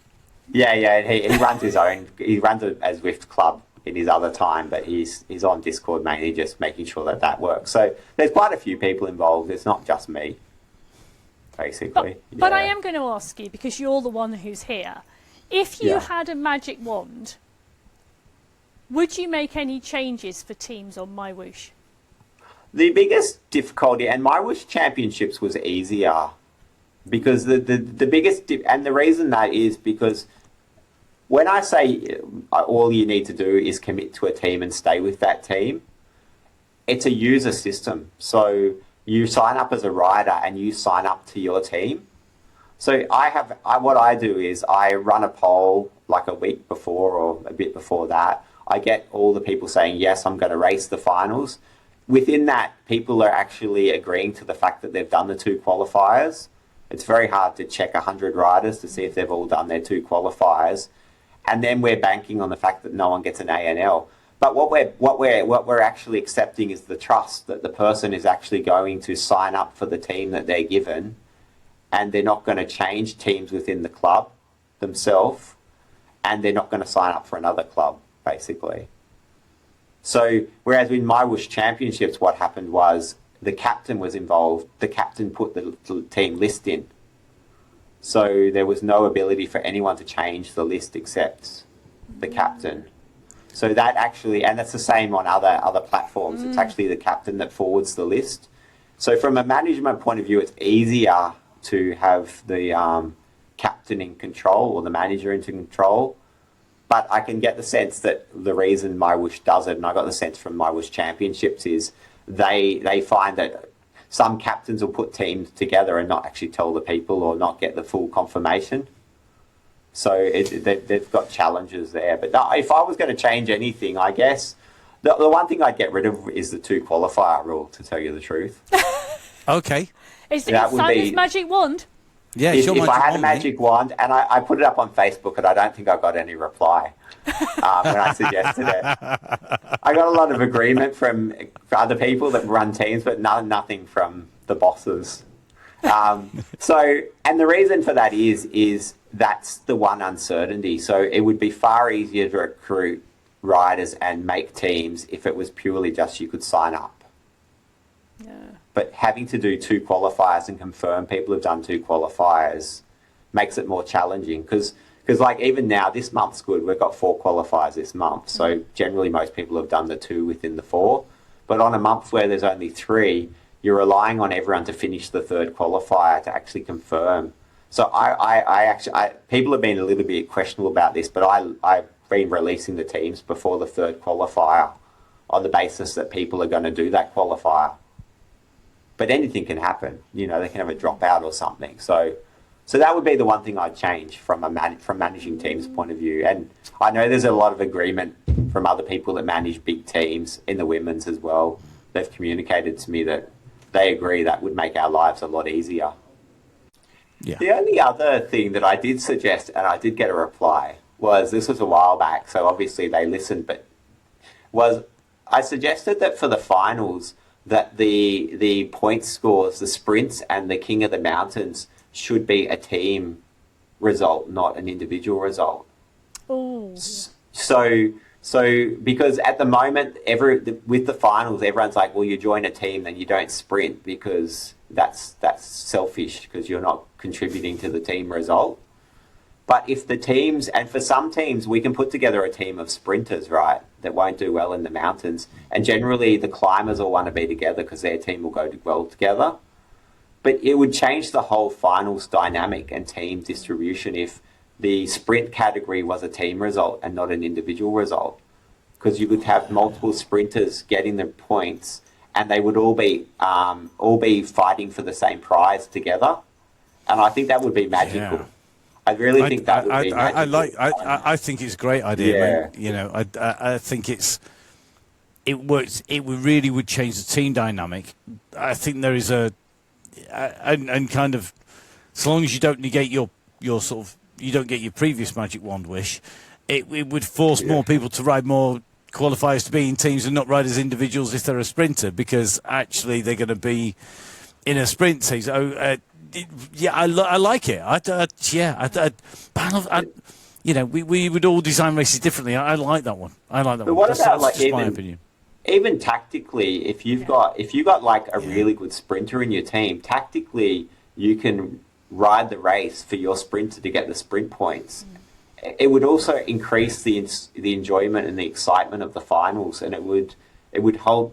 Yeah, and he runs his own. He runs a Zwift club in his other time, but he's on Discord mainly, just making sure that works. So there's quite a few people involved. It's not just me. basically. But I am going to ask you, because you're the one who's here, if you had a magic wand, would you make any changes for teams on MyWhoosh? The biggest difficulty, and MyWhoosh Championships was easier, because the biggest, and the reason that is because when I say all you need to do is commit to a team and stay with that team, it's a user system. So you sign up as a rider and you sign up to your team. So what I do is I run a poll like a week before or a bit before that. I get all the people saying, yes, I'm going to race the finals. Within that, people are actually agreeing to the fact that they've done the 2 qualifiers. It's very hard to check 100 riders to see if they've all done their 2 qualifiers. And then we're banking on the fact that no one gets an A&L. But what we're actually accepting is the trust that the person is actually going to sign up for the team that they're given, and they're not going to change teams within the club themselves, and they're not going to sign up for another club, basically. So whereas in MyWhoosh Championships, what happened was the captain was involved. The captain put the team list in. So there was no ability for anyone to change the list except the captain. So that actually, and that's the same on other platforms. It's actually the captain that forwards the list. So from a management point of view, it's easier to have the captain in control or the manager in control. But I can get the sense that the reason MyWhoosh does it, and I got the sense from MyWhoosh Championships, is they find that some captains will put teams together and not actually tell the people or not get the full confirmation. So they've got challenges there. But if I was going to change anything, I guess the one thing I'd get rid of is the 2 qualifier rule, to tell you the truth. Okay. Is it Simon's magic wand? Yeah, if I had a magic wand, and I put it up on Facebook, and I don't think I got any reply when I suggested it. I got a lot of agreement from other people that run teams, but nothing from the bosses. And the reason for that is that's the one uncertainty. So it would be far easier to recruit riders and make teams if it was purely just you could sign up. Yeah. But having to do 2 qualifiers and confirm people have done 2 qualifiers makes it more challenging, because like even now, this month's good. We've got 4 qualifiers this month. So generally most people have done the 2 within the 4. But on a month where there's only 3, you're relying on everyone to finish the 3rd qualifier to actually confirm. So people have been a little bit questionable about this, but I've been releasing the teams before the 3rd qualifier on the basis that people are going to do that qualifier. But anything can happen. They can have a dropout or something. So that would be the one thing I'd change from managing teams' point of view. And I know there's a lot of agreement from other people that manage big teams in the women's as well. They've communicated to me that they agree that would make our lives a lot easier. Yeah. The only other thing that I did suggest, and I did get a reply, was, this was a while back, so obviously they listened, but I suggested that for the finals, that the point scores, the sprints and the King of the Mountains should be a team result, not an individual result. Oh. So because at the moment, with the finals, everyone's like, well, you join a team, then you don't sprint, because that's selfish, because you're not contributing to the team result. But if the teams, and for some teams, we can put together a team of sprinters, right, that won't do well in the mountains. And generally the climbers will want to be together because their team will go well together. But it would change the whole finals dynamic and team distribution if the sprint category was a team result and not an individual result. Because you could have multiple sprinters getting the points, and they would all be fighting for the same prize together. And I think that would be magical. Yeah. I really think that would be magical. I think it's a great idea. Yeah. I think it works. It really would change the team dynamic. I think there is and kind of, so long as you don't negate your sort of, you don't get your previous magic wand wish, it would force more people to ride more qualifiers to be in teams and not ride as individuals if they're a sprinter, because actually they're going to be in a sprint team. So, I like it. We would all design races differently. I like that one. But what about, like, my opinion. Even tactically, if you've got like a really good sprinter in your team, tactically you can ride the race for your sprinter to get the sprint points. It would also increase the enjoyment and the excitement of the finals, and it would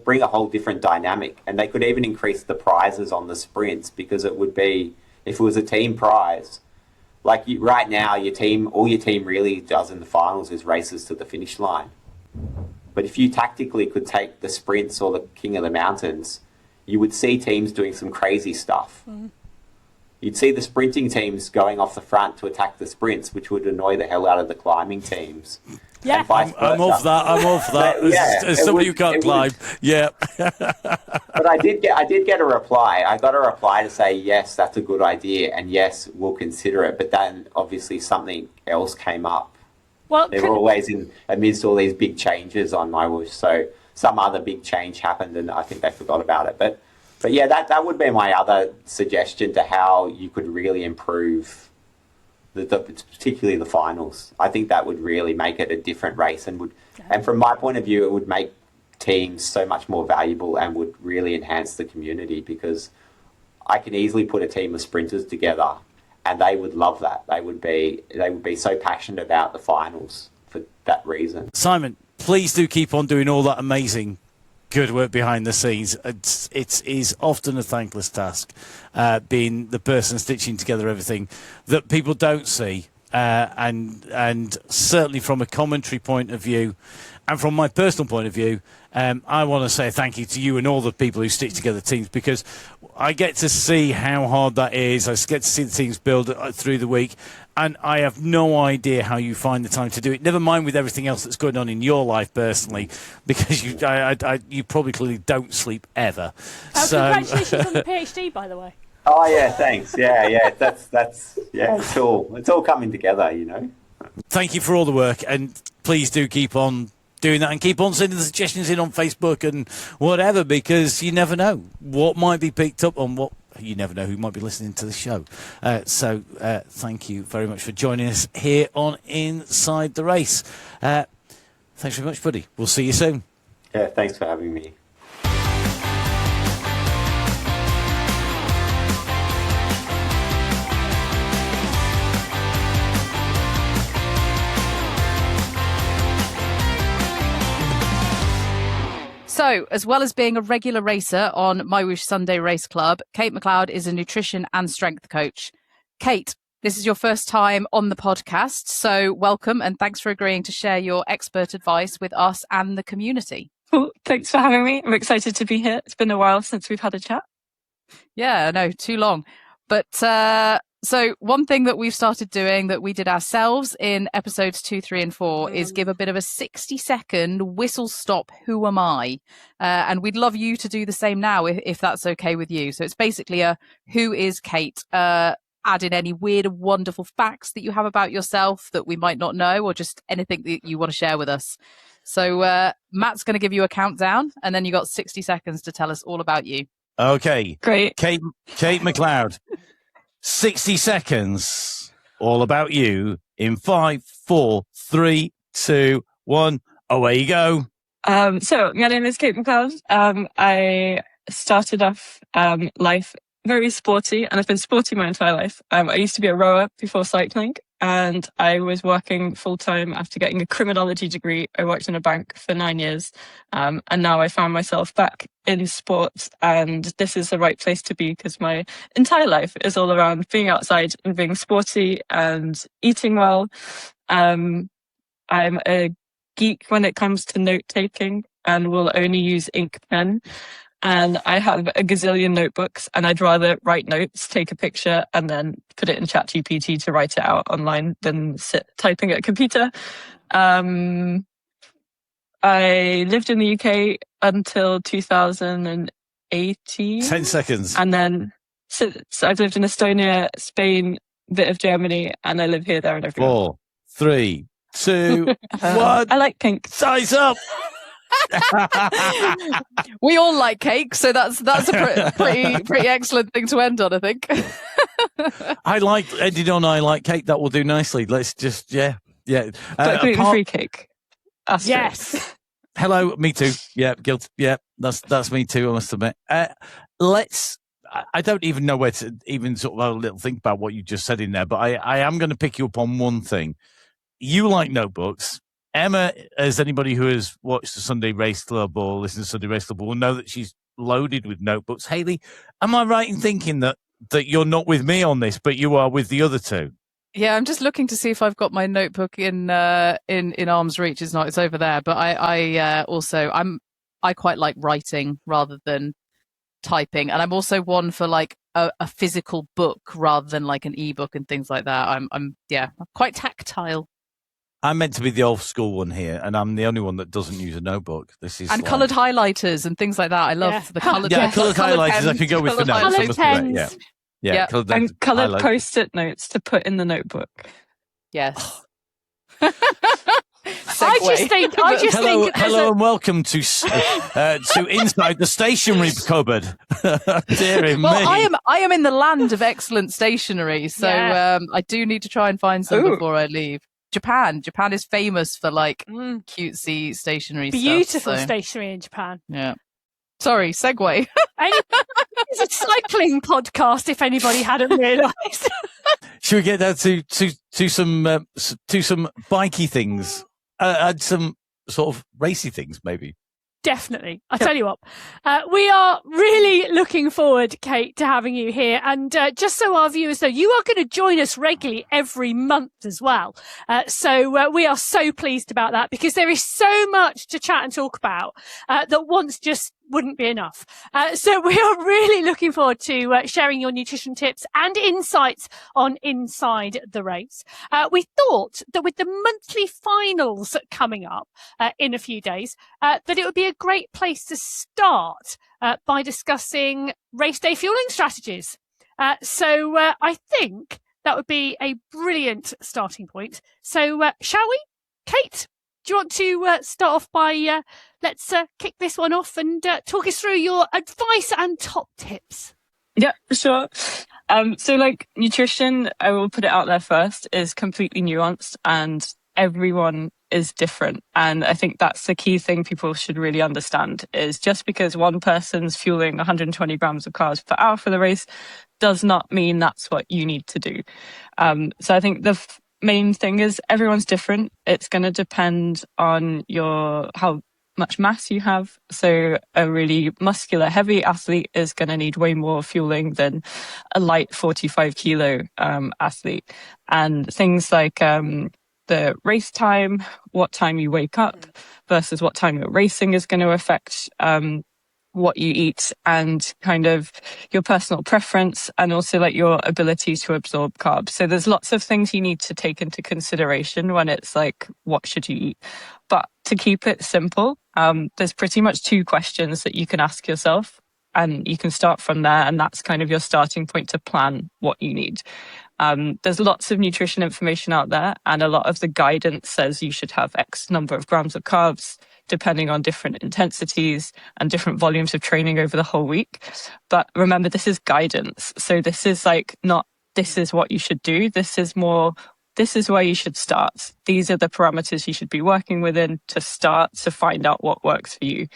bring a whole different dynamic. And they could even increase the prizes on the sprints, because it would be, if it was a team prize, like right now, all your team really does in the finals is races to the finish line. But if you tactically could take the sprints or the King of the Mountains, you would see teams doing some crazy stuff. You'd see the sprinting teams going off the front to attack the sprints, which would annoy the hell out of the climbing teams. Yeah, I'm off that. As somebody who can't climb. Yeah. But I did get a reply. I got a reply to say, yes, that's a good idea, and yes, we'll consider it. But then obviously something else came up. well, They were always amidst all these big changes on MyWhoosh, so some other big change happened, and I think they forgot about it. But yeah, that would be my other suggestion to how you could really improve particularly the finals. I think that would really make it a different race, and from my point of view, it would make teams so much more valuable and would really enhance the community, because I can easily put a team of sprinters together and they would love that. They would be so passionate about the finals for that reason. Simon, please do keep on doing all that amazing good work behind the scenes. It is often a thankless task, being the person stitching together everything that people don't see, and certainly from a commentary point of view, and from my personal point of view, I want to say thank you to you and all the people who stitch together teams, because I get to see how hard that is. I get to see the teams build through the week, and I have no idea how you find the time to do it. Never mind with everything else that's going on in your life personally, because you probably clearly don't sleep ever. Congratulations on the PhD, by the way. Oh yeah, thanks. Yeah, that's it's all coming together, you know. Thank you for all the work, and please do keep on doing that, and keep on sending the suggestions in on Facebook and whatever, because you never know what might be picked up on what. You never know who might be listening to the show. So thank you very much for joining us here on Inside the Race. Thanks very much, buddy. We'll see you soon. Yeah, thanks for having me. So, as well as being a regular racer on MyWhoosh Sunday Race Club, Kate MacLeod is a nutrition and strength coach. Kate, this is your first time on the podcast, so welcome and thanks for agreeing to share your expert advice with us and the community. Well, thanks for having me. I'm excited to be here. It's been a while since we've had a chat. Yeah, no, too long. But so one thing that we've started doing that we did ourselves in episodes 2, 3 and 4 is give a bit of a 60-second whistle stop, who am I? And we'd love you to do the same now if that's okay with you. So it's basically a who is Kate? Add in any weird and wonderful facts that you have about yourself that we might not know, or just anything that you want to share with us. So Matt's going to give you a countdown, and then you got 60 seconds to tell us all about you. Okay. Great. Kate MacLeod. 60 seconds, all about you, in 5, 4, 3, 2, 1. Away you go. So my name is Kate MacLeod. I started off life very sporty, and I've been sporty my entire life. I used to be a rower before cycling, and I was working full-time after getting a criminology degree. I worked in a bank for 9 years, and now I found myself back in sports, and this is the right place to be, because my entire life is all around being outside and being sporty and eating well. I'm a geek when it comes to note-taking, and will only use ink pen. And I have a gazillion notebooks, and I'd rather write notes, take a picture, and then put it in ChatGPT to write it out online than sit typing at a computer. I lived in the UK until 2018. 10 seconds. And then so I've lived in Estonia, Spain, a bit of Germany, and I live here, there, and everywhere. 4, 3, 2, 1. I like pink. Size up. We all like cake, so that's a pretty excellent thing to end on, I think. I like cake. That will do nicely. Let's just yeah. But gluten-free cake. Asterisk. Yes. Hello, me too. Yeah, guilty. Yeah, that's me too. I must admit. Let's I don't even know where to even sort of have a little think about what you just said in there, but I am going to pick you up on one thing. You like notebooks. Emma, as anybody who has watched the Sunday Race Club or listened to Sunday Race Club will know that she's loaded with notebooks. Hayley, am I right in thinking that you're not with me on this, but you are with the other two? Yeah, I'm just looking to see if I've got my notebook in arm's reach. It's not. It's over there. But I quite like writing rather than typing, and I'm also one for like a physical book rather than like an ebook and things like that. I'm quite tactile. I'm meant to be the old school one here, and I'm the only one that doesn't use a notebook. This is coloured highlighters and things like that. I love the coloured. Yeah, coloured highlighters. I could go with for notes. Coloured pens. Yeah. And coloured post-it notes to put in the notebook. Hello, and welcome to inside the stationery cupboard. Dear me. I am in the land of excellent stationery, so I do need to try and find some before I leave. Japan is famous for like cutesy stationery beautiful stuff, stationery in Japan. Yeah. Sorry, segue. It's a cycling podcast, if anybody hadn't realised. Should we get down to some bikey things and some sort of racy things, maybe? Definitely. I tell you what, we are really looking forward, Kate, to having you here. And just so our viewers know, you are going to join us regularly every month as well. So we are so pleased about that, because there is so much to chat and talk about that once just wouldn't be enough. So we are really looking forward to sharing your nutrition tips and insights on Inside the Race. We thought that with the monthly finals coming up in a few days, that it would be a great place to start by discussing race day fueling strategies. So I think that would be a brilliant starting point. So shall we? Kate, do you want to start off by let's kick this one off and talk us through your advice and top tips? Yeah, sure. So like nutrition, I will put it out there first, is completely nuanced and everyone is different. And I think that's the key thing people should really understand, is just because one person's fueling 120 grams of carbs per hour for the race does not mean that's what you need to do. So I think the main thing is everyone's different. It's going to depend on how much mass you have. So a really muscular, heavy athlete is going to need way more fueling than a light 45 kilo athlete. And things like the race time, what time you wake up versus what time you're racing is going to affect what you eat, and kind of your personal preference, and also like your ability to absorb carbs. So there's lots of things you need to take into consideration when it's like, what should you eat? But to keep it simple, there's pretty much 2 questions that you can ask yourself, and you can start from there. And that's kind of your starting point to plan what you need. There's lots of nutrition information out there, and a lot of the guidance says you should have X number of grams of carbs, depending on different intensities and different volumes of training over the whole week. But remember, this is guidance. So this is like not, this is what you should do. This is more, this is where you should start. These are the parameters you should be working within to start to find out what works for you.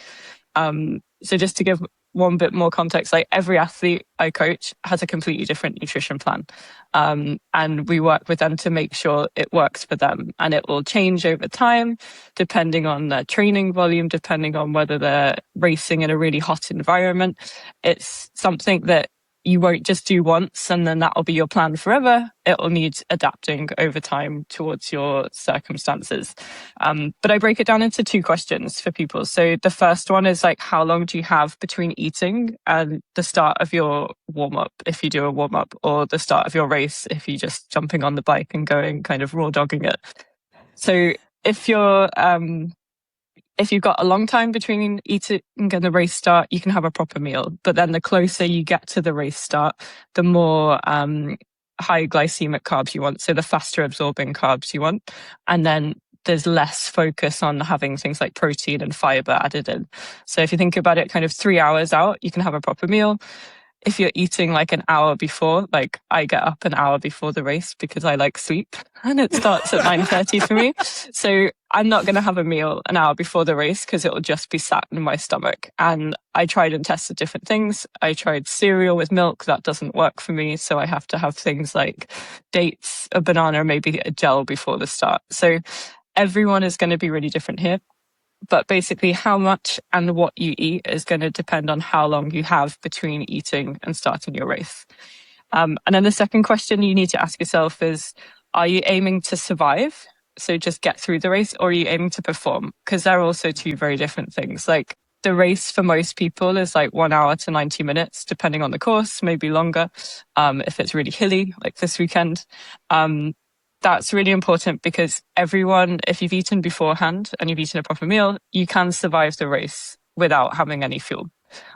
So just to give one bit more context, like every athlete I coach has a completely different nutrition plan. And we work with them to make sure it works for them. And it will change over time, depending on their training volume, depending on whether they're racing in a really hot environment. It's something that you won't just do once and then that'll be your plan forever. It'll need adapting over time towards your circumstances. But I break it down into 2 questions for people. So the first one is like, how long do you have between eating and the start of your warm-up, if you do a warm-up, or the start of your race, if you're just jumping on the bike and going kind of raw dogging it. So if you've got a long time between eating and the race start, you can have a proper meal. But then the closer you get to the race start, the more high glycemic carbs you want. So the faster absorbing carbs you want. And then there's less focus on having things like protein and fiber added in. So if you think about it kind of 3 hours out, you can have a proper meal. if you're eating like an hour before, like I get up an hour before the race because I like sleep and it starts at 9:30 for me. So I'm not going to have a meal an hour before the race because it will just be sat in my stomach. And I tried and tested different things. I tried cereal with milk. That doesn't work for me. So I have to have things like dates, a banana, maybe a gel before the start. So everyone is going to be really different here. But basically, how much and what you eat is going to depend on how long you have between eating and starting your race. And then the second question you need to ask yourself is, are you aiming to survive? So just get through the race, or are you aiming to perform? Because they're also two very different things. Like the race for most people is like 1 hour to 90 minutes, depending on the course, maybe longer. If it's really hilly, like this weekend. That's really important because everyone, if you've eaten beforehand and you've eaten a proper meal, you can survive the race without having any fuel.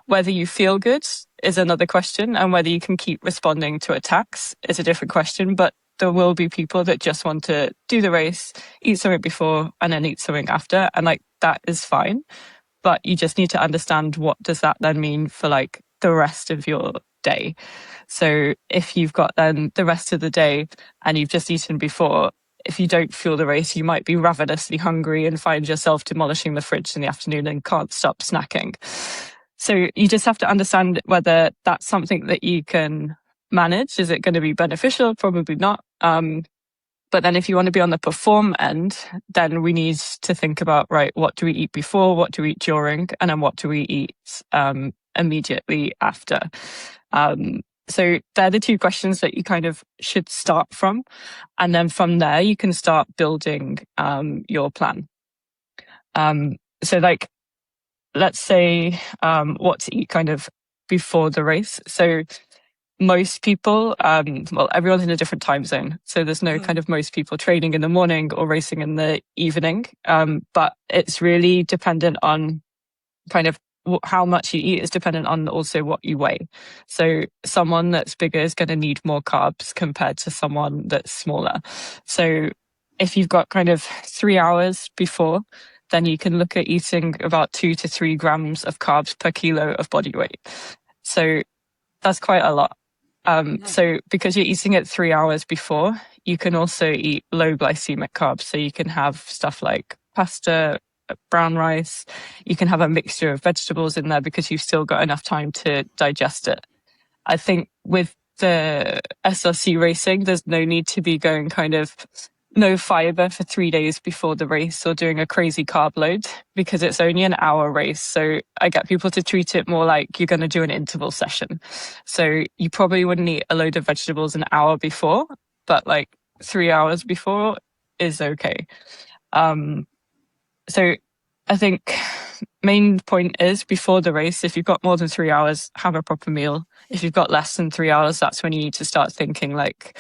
Whether you feel good is another question, and whether you can keep responding to attacks is a different question. But there will be people that just want to do the race, eat something before, and then eat something after. And like, that is fine. But you just need to understand, what does that then mean for like the rest of your day? So if you've got then the rest of the day and you've just eaten before, if you don't fuel the race, you might be ravenously hungry and find yourself demolishing the fridge in the afternoon and can't stop snacking. So you just have to understand whether that's something that you can manage. Is it going to be beneficial? Probably not. But then if you want to be on the perform end, then we need to think about, right, what do we eat before? What do we eat during? And then what do we eat immediately after? So they're the two questions that you kind of should start from. And then from there, you can start building your plan. So like, let's say what to eat kind of before the race. So most people, well, everyone's in a different time zone. So there's no kind of most people training in the morning or racing in the evening. But it's really dependent on kind of how much you eat is dependent on also what you weigh. So someone that's bigger is going to need more carbs compared to someone that's smaller. So if you've got kind of 3 hours before, then you can look at eating about 2 to 3 grams of carbs per kilo of body weight. So that's quite a lot. So because you're eating it 3 hours before, you can also eat low glycemic carbs. So you can have stuff like pasta, brown rice. You can have a mixture of vegetables in there because you've still got enough time to digest it. I think with the SRC racing, there's no need to be going kind of no fiber for 3 days before the race or doing a crazy carb load, because it's only an hour race. So I get people to treat it more like you're going to do an interval session. So you probably wouldn't eat a load of vegetables an hour before, but like 3 hours before is okay. So I think main point is before the race, if you've got more than 3 hours, have a proper meal. If you've got less than 3 hours, that's when you need to start thinking like,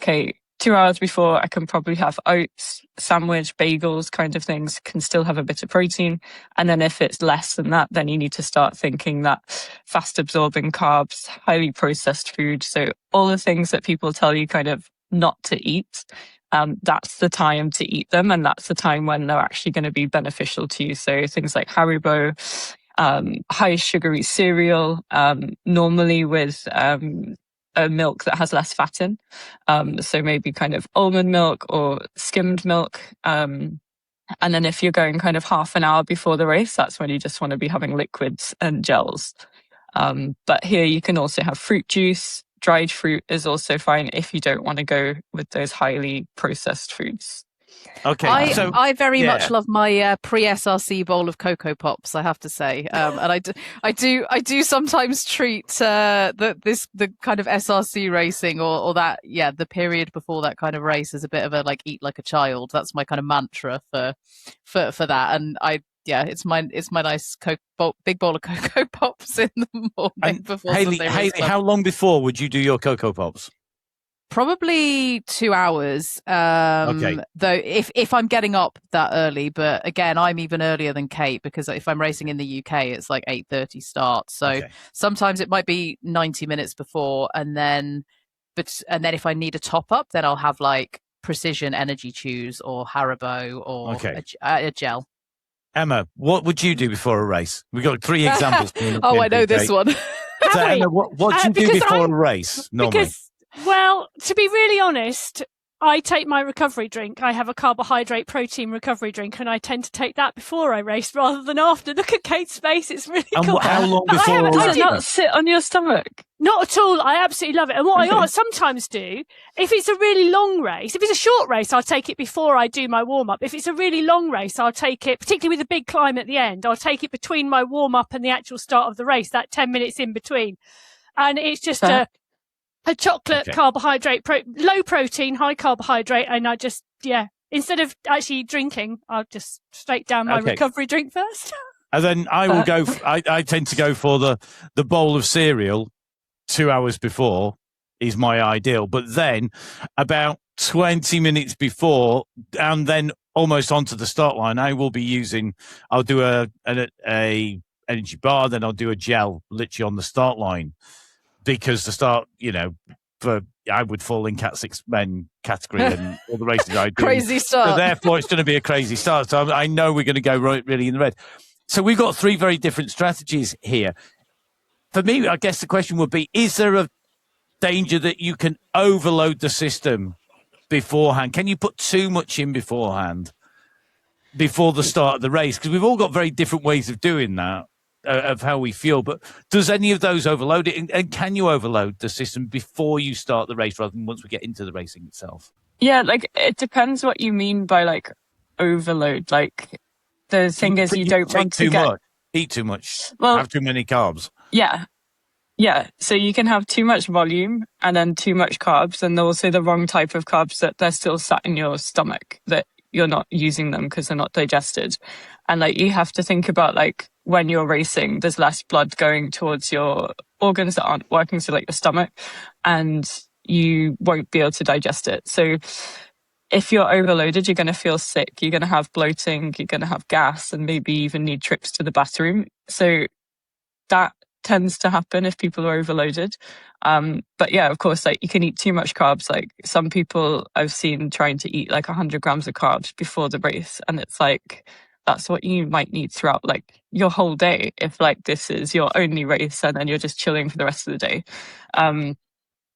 okay, 2 hours before I can probably have oats, sandwich, bagels, kind of things, can still have a bit of protein. And then if it's less than that, then you need to start thinking that fast absorbing carbs, highly processed food. So all the things that people tell you kind of not to eat, that's the time to eat them. And that's the time when they're actually going to be beneficial to you. So things like Haribo, high sugary cereal, normally with a milk that has less fat in. So maybe kind of almond milk or skimmed milk. And then if you're going kind of half an hour before the race, that's when you just want to be having liquids and gels. But here you can also have fruit juice. Dried fruit is also fine if you don't want to go with those highly processed foods. Okay, I very much love my pre-SRC bowl of Cocoa Pops, I have to say, and I do sometimes treat the kind of SRC racing or that the period before that kind of race as a bit of a like eat like a child. That's my kind of mantra for that, and it's my nice big bowl of Cocoa Pops in the morning before Hayley, how long before would you do your Cocoa Pops? Probably 2 hours. Okay. Though if I'm getting up that early, but again, I'm even earlier than Kate because if I'm racing in the UK, it's like 8:30 start. So sometimes it might be 90 minutes before, and then if I need a top up, then I'll have like Precision Energy Chews or Haribo or a gel. Emma, what would you do before a race? We've got 3 examples. I know this one. So, Anna, what do you do before a race normally? Because, well, to be really honest, I take my recovery drink. I have a carbohydrate protein recovery drink, and I tend to take that before I race rather than after. Look at Kate's face; it's really cool. How long before? Does it not sit on your stomach? Not at all. I absolutely love it. And what I sometimes do, if it's a really long race, if it's a short race, I'll take it before I do my warm up. If it's a really long race, I'll take it, particularly with a big climb at the end, I'll take it between my warm up and the actual start of the race, that 10 minutes in between. And it's just a chocolate carbohydrate, low protein, high carbohydrate. And I just, instead of actually drinking, I'll just straight down my recovery drink first. And then I will go, I tend to go for the bowl of cereal 2 hours before is my ideal. But then about 20 minutes before, and then almost onto the start line, I'll do a energy bar, then I'll do a gel literally on the start line. Because the start, I would fall in Cat 6 men category and all the races I do. Crazy start. So therefore, it's going to be a crazy start. So I know we're going to go really in the red. So we've got 3 very different strategies here. For me, I guess the question would be, is there a danger that you can overload the system beforehand? Can you put too much in beforehand before the start of the race? Because we've all got very different ways of doing that. Of how we feel, but does any of those overload it? And can you overload the system before you start the race rather than once we get into the racing itself? Yeah, it depends what you mean by overload. The thing is, you don't want to eat too much, have too many carbs. Yeah. So you can have too much volume and then too much carbs, and also the wrong type of carbs that they're still sat in your stomach that you're not using them because they're not digested. And you have to think about when you're racing, there's less blood going towards your organs that aren't working, so your stomach, and you won't be able to digest it. So if you're overloaded, you're going to feel sick, you're going to have bloating, you're going to have gas, and maybe even need trips to the bathroom. So that tends to happen if people are overloaded. But yeah, of course, you can eat too much carbs. Some people I've seen trying to eat 100 grams of carbs before the race, and it's that's what you might need throughout your whole day if this is your only race and then you're just chilling for the rest of the day.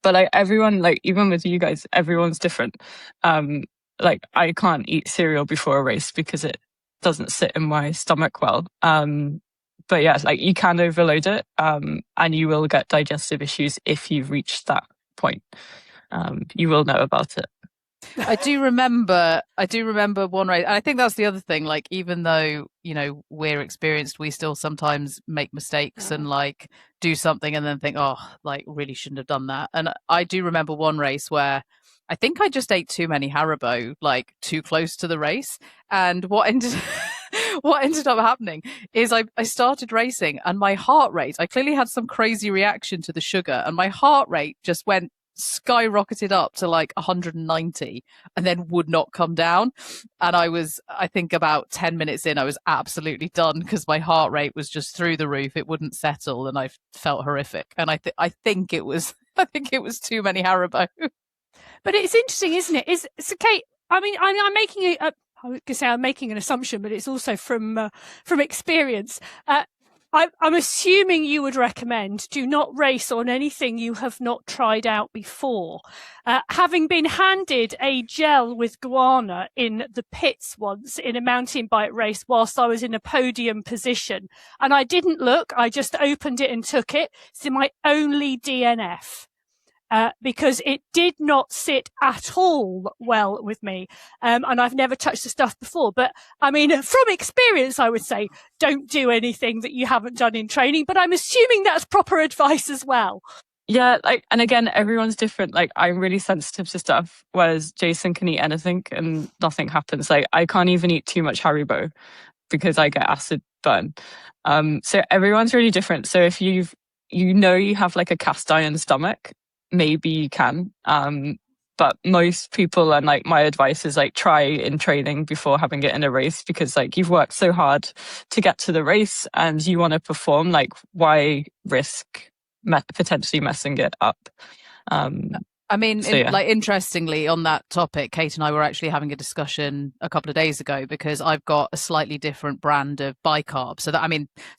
But everyone, even with you guys, everyone's different. I can't eat cereal before a race because it doesn't sit in my stomach well. But yeah, you can overload it, and you will get digestive issues if you've reached that point. You will know about it. I do remember one race. And I think that's the other thing. Even though, we're experienced, we still sometimes make mistakes and do something and then think, really shouldn't have done that. And I do remember one race where I think I just ate too many Haribo, too close to the race. And what ended up happening is I started racing and my heart rate, I clearly had some crazy reaction to the sugar, and my heart rate just skyrocketed up to 190 and then would not come down. And I think about 10 minutes in, I was absolutely done because my heart rate was just through the roof. It wouldn't settle and I felt horrific. And I think it was too many Haribo. But it's interesting, isn't it? So Kate, I'm making I was going to say I'm making an assumption, but it's also from experience. I'm assuming you would recommend do not race on anything you have not tried out before. Having been handed a gel with guarana in the pits once in a mountain bike race whilst I was in a podium position, and I didn't look, I just opened it and took it. It's my only DNF. Because it did not sit at all well with me. And I've never touched the stuff before. But from experience, I would say don't do anything that you haven't done in training. But I'm assuming that's proper advice as well. Yeah, and again, everyone's different. I'm really sensitive to stuff, whereas Jason can eat anything and nothing happens. I can't even eat too much Haribo because I get acid burn. So everyone's really different. So if you have a cast iron stomach, maybe you can. But most people, and my advice is try in training before having it in a race, because you've worked so hard to get to the race and you want to perform. Why risk potentially messing it up? Interestingly, on that topic, Kate and I were actually having a discussion a couple of days ago because I've got a slightly different brand of bicarb. So that,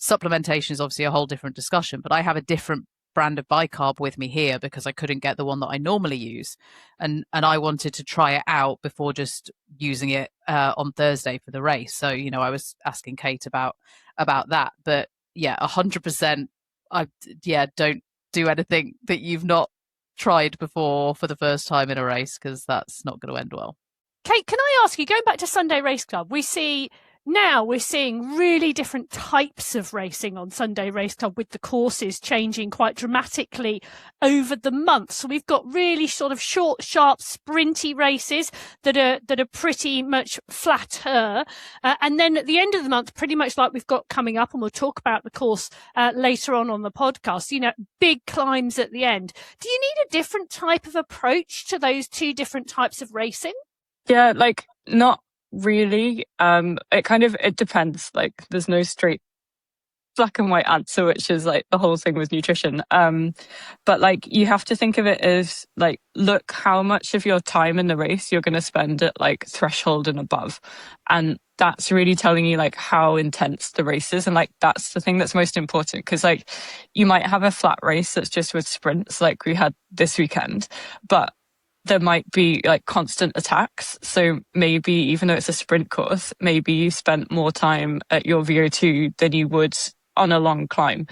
supplementation is obviously a whole different discussion, but I have a different brand of bicarb with me here because I couldn't get the one that I normally use, and I wanted to try it out before just using it on Thursday for the race. So I was asking Kate about that, but 100%. Don't do anything that you've not tried before for the first time in a race, because that's not going to end well. Kate, can I ask you, going back to Sunday Race Club, we're seeing really different types of racing on Sunday Race Club, with the courses changing quite dramatically over the month. So we've got really sort of short, sharp, sprinty races that are pretty much flatter. And then at the end of the month, pretty much like we've got coming up, and we'll talk about the course later on the podcast, big climbs at the end. Do you need a different type of approach to those two different types of racing? Yeah, like not really. It depends. Like there's no straight black and white answer, which is like the whole thing with nutrition. But like you have to think of it as like, look how much of your time in the race you're going to spend at like threshold and above. And that's really telling you like how intense the race is. And like, that's the thing that's most important. Cause like you might have a flat race that's just with sprints like we had this weekend, but there might be like constant attacks. So maybe even though it's a sprint course, maybe you spent more time at your VO2 than you would on a long climb.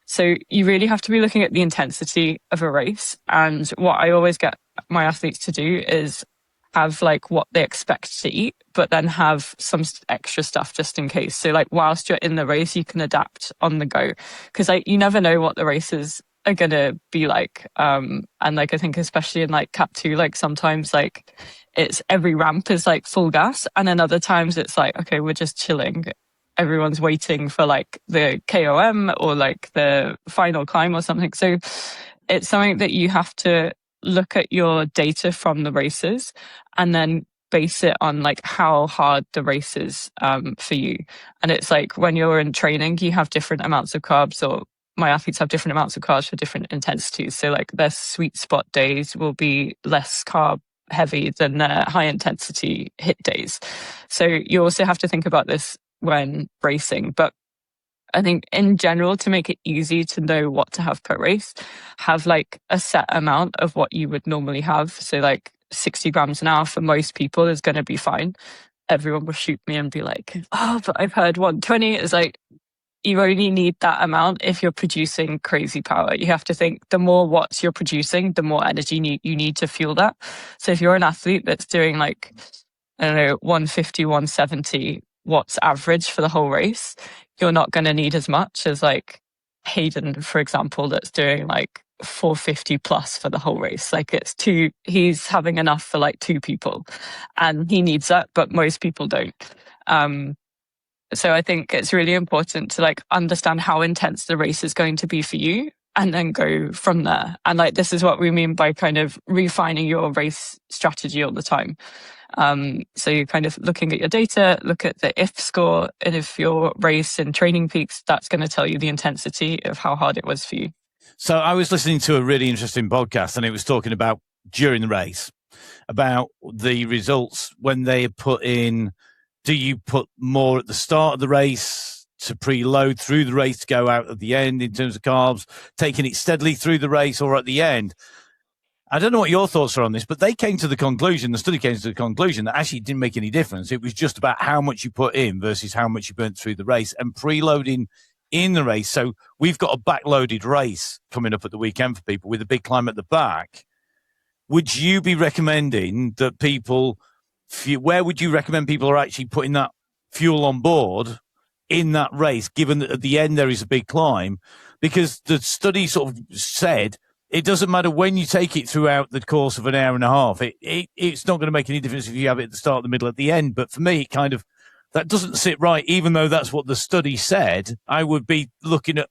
So you really have to be looking at the intensity of a race. And what I always get my athletes to do is have like what they expect to eat, but then have some extra stuff just in case. So like whilst you're in the race, you can adapt on the go, because like you never know what the races are gonna be like. And like I think especially in like Cap 2, like sometimes like it's every ramp is like full gas, and then other times it's like, okay, we're just chilling, everyone's waiting for like the KOM or like the final climb or something. So it's something that you have to look at your data from the races and then base it on like how hard the race is for you. And it's like when you're in training, you have different amounts of carbs, or my athletes have different amounts of carbs for different intensities. So like their sweet spot days will be less carb heavy than their high intensity hit days. So you also have to think about this when racing. But I think in general, to make it easy to know what to have per race, have like a set amount of what you would normally have. So like 60 grams an hour for most people is going to be fine. Everyone will shoot me and be like, oh, but I've heard 120. It's like, you only need that amount if you're producing crazy power. You have to think the more watts you're producing, the more energy you need to fuel that. So if you're an athlete that's doing like, I don't know, 150, 170 watts average for the whole race, you're not going to need as much as like Hayden, for example, that's doing like 450 plus for the whole race. Like he's having enough for like 2 people, and he needs that, but most people don't. So I think it's really important to like understand how intense the race is going to be for you, and then go from there. And like, this is what we mean by kind of refining your race strategy all the time. So you're kind of looking at your data, look at the IF score, and if your race in Training Peaks, that's going to tell you the intensity of how hard it was for you. So I was listening to a really interesting podcast, and it was talking about during the race, about the results when they put in, do you put more at the start of the race to preload through the race to go out at the end in terms of carbs, taking it steadily through the race, or at the end? I don't know what your thoughts are on this, but the study came to the conclusion that actually it didn't make any difference. It was just about how much you put in versus how much you burnt through the race, and preloading in the race. So we've got a backloaded race coming up at the weekend for people with a big climb at the back. Would you be recommending that people, where would you recommend people are actually putting that fuel on board in that race, given that at the end there is a big climb? Because the study sort of said it doesn't matter when you take it throughout the course of an hour and a half. It's not going to make any difference if you have it at the start, the middle, at the end. But for me, it kind of, that doesn't sit right, even though that's what the study said. I would be looking at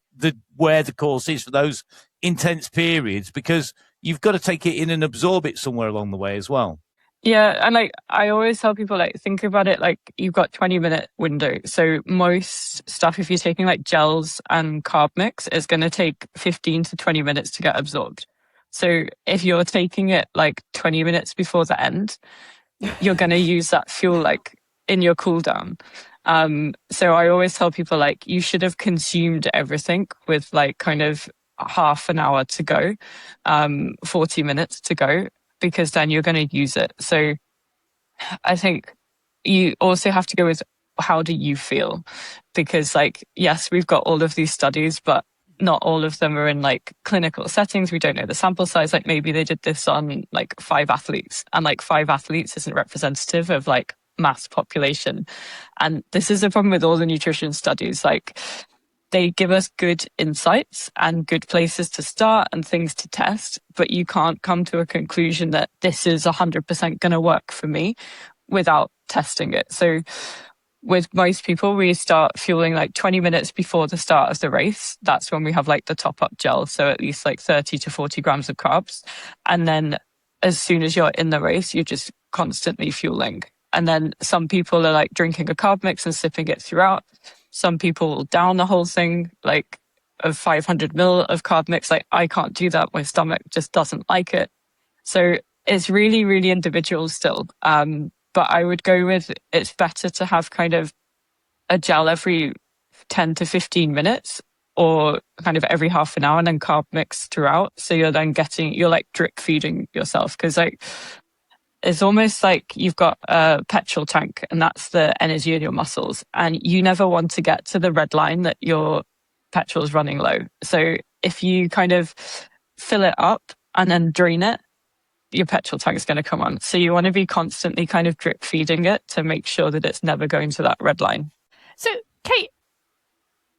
where the course is for those intense periods, because you've got to take it in and absorb it somewhere along the way as well. Yeah, and like I always tell people, like, think about it like you've got 20-minute window. So most stuff, if you're taking like gels and carb mix, is going to take 15 to 20 minutes to get absorbed. So if you're taking it like 20 minutes before the end, you're going to use that fuel like in your cool down. So I always tell people, like, you should have consumed everything with like kind of half an hour to go, 40 minutes to go, because then you're going to use it. So I think you also have to go with, how do you feel? Because like, yes, we've got all of these studies, but not all of them are in like clinical settings. We don't know the sample size. Like maybe they did this on like 5 athletes, and like 5 athletes isn't representative of like mass population. And this is the problem with all the nutrition studies. Like, they give us good insights and good places to start and things to test, but you can't come to a conclusion that this is 100% going to work for me without testing it. So with most people, we start fueling like 20 minutes before the start of the race. That's when we have like the top up gel. So at least like 30 to 40 grams of carbs. And then as soon as you're in the race, you're just constantly fueling. And then some people are like drinking a carb mix and sipping it throughout. Some people will down the whole thing, like of 500 ml of carb mix. Like, I can't do that. My stomach just doesn't like it. So it's really, really individual still. But I would go with, it's better to have kind of a gel every 10 to 15 minutes, or kind of every half an hour, and then carb mix throughout. So you're then you're like drip feeding yourself. Cause like, it's almost like you've got a petrol tank, and that's the energy in your muscles. And you never want to get to the red line that your petrol is running low. So if you kind of fill it up and then drain it, your petrol tank is going to come on. So you want to be constantly kind of drip feeding it to make sure that it's never going to that red line. So, Kate,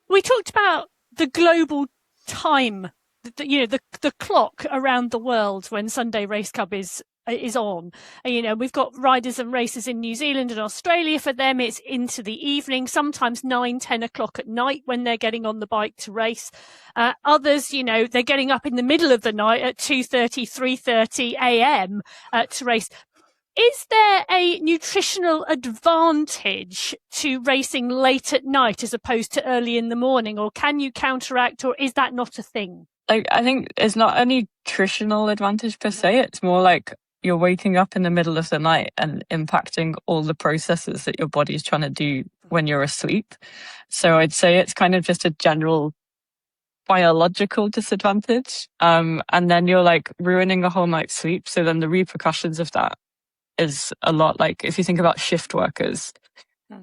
we talked about the global time, the clock around the world when Sunday Race Club is on. And, we've got riders and racers in New Zealand and Australia. For them, it's into the evening, sometimes 9, 10 o'clock at night when they're getting on the bike to race. Others, they're getting up in the middle of the night at 2:30, 3:30 a.m. To race. Is there a nutritional advantage to racing late at night as opposed to early in the morning, or can you counteract, or is that not a thing? I think it's not a nutritional advantage per se. It's more like you're waking up in the middle of the night and impacting all the processes that your body is trying to do when you're asleep. So I'd say it's kind of just a general biological disadvantage. And then you're like ruining a whole night's sleep. So then the repercussions of that is a lot. Like if you think about shift workers,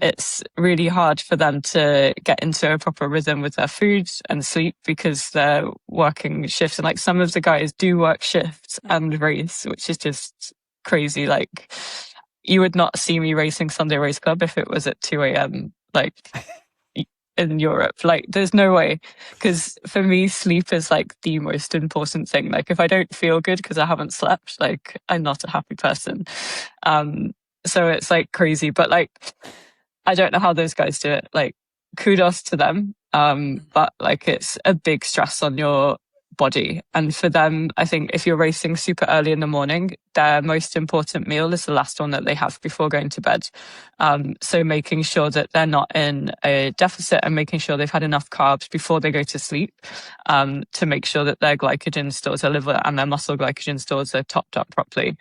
it's really hard for them to get into a proper rhythm with their food and sleep because they're working shifts. And like some of the guys do work shifts and race, which is just crazy. Like you would not see me racing Sunday Race Club if it was at 2 a.m. like in Europe. Like there's no way, because for me sleep is like the most important thing. Like if I don't feel good because I haven't slept, like I'm not a happy person. So it's like crazy, but like I don't know how those guys do it. Like kudos to them. But like it's a big stress on your body. And for them, I think if you're racing super early in the morning, their most important meal is the last one that they have before going to bed. So making sure that they're not in a deficit and making sure they've had enough carbs before they go to sleep, to make sure that their glycogen stores, their liver and their muscle glycogen stores are topped up properly.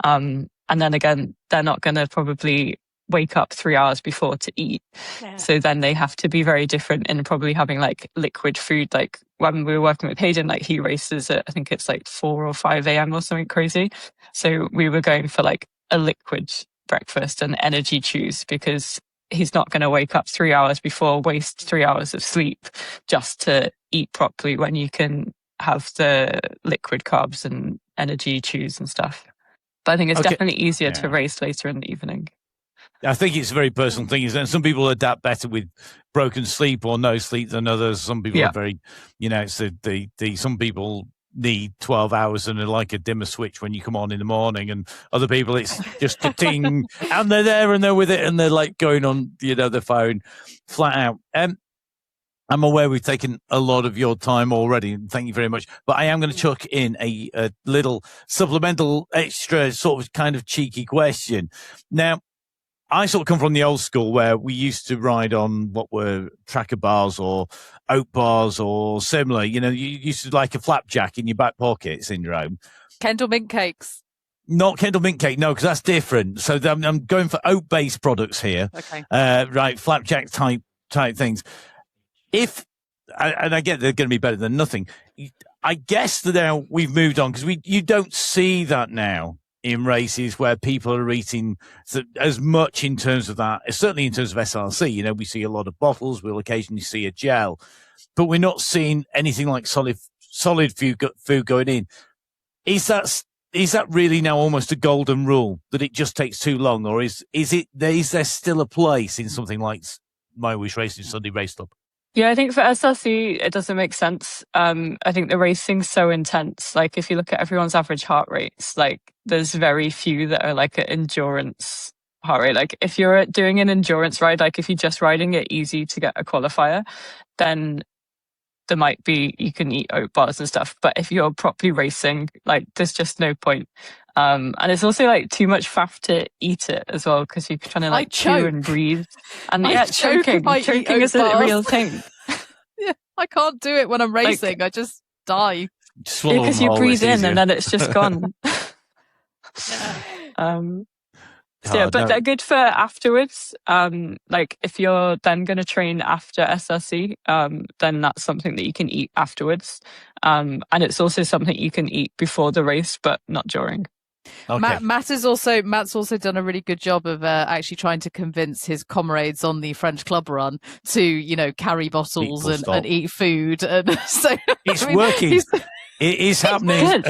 And then again, they're not going to probably wake up 3 hours before to eat. Yeah. So then they have to be very different in probably having like liquid food. Like when we were working with Hayden, like he races at, I think it's like 4 or 5 a.m. or something crazy. So we were going for like a liquid breakfast and energy chews, because he's not going to wake up 3 hours before, waste 3 hours of sleep just to eat properly when you can have the liquid carbs and energy chews and stuff. But I think it's definitely easier to race later in the evening. I think it's a very personal thing, isn't it? Some people adapt better with broken sleep or no sleep than others. Some people are very, it's some people need 12 hours and they're like a dimmer switch when you come on in the morning, and other people it's just a ting and they're there and they're with it and they're like going on, the phone flat out. I'm aware we've taken a lot of your time already. Thank you very much. But I am going to chuck in a little supplemental extra sort of kind of cheeky question. Now, I sort of come from the old school where we used to ride on what were tracker bars or oat bars or similar. You used to like a flapjack in your back pocket syndrome. Kendall mint cakes. Not Kendall mint cake, no, because that's different. So I'm going for oat-based products here. Okay. Right, flapjack type things. If and I get they're going to be better than nothing. I guess that now we've moved on because you don't see that now in races where people are eating as much in terms of that. Certainly in terms of SRC, we see a lot of bottles. We'll occasionally see a gel, but we're not seeing anything like solid food going in. Is that really now almost a golden rule that it just takes too long, or is there still a place in something like MyWhoosh Racing Sunday Race Club? Yeah, I think for SRC, it doesn't make sense. I think the racing's so intense. Like, if you look at everyone's average heart rates, like, there's very few that are like an endurance heart rate. Like, if you're doing an endurance ride, like if you're just riding it easy to get a qualifier, then there might be, you can eat oat bars and stuff. But if you're properly racing, like, there's just no point. And it's also like too much faff to eat it as well, because you're trying to like chew and breathe. And choking is a real thing. Yeah, I can't do it when I'm racing. I just die. Because you breathe in and then it's just gone. But they're good for afterwards. Like, if you're then going to train after SRC, then that's something that you can eat afterwards. And it's also something you can eat before the race, but not during. Okay. Matt's also done a really good job of actually trying to convince his comrades on the French club run to, carry bottles and eat food. And so it's working. It is happening.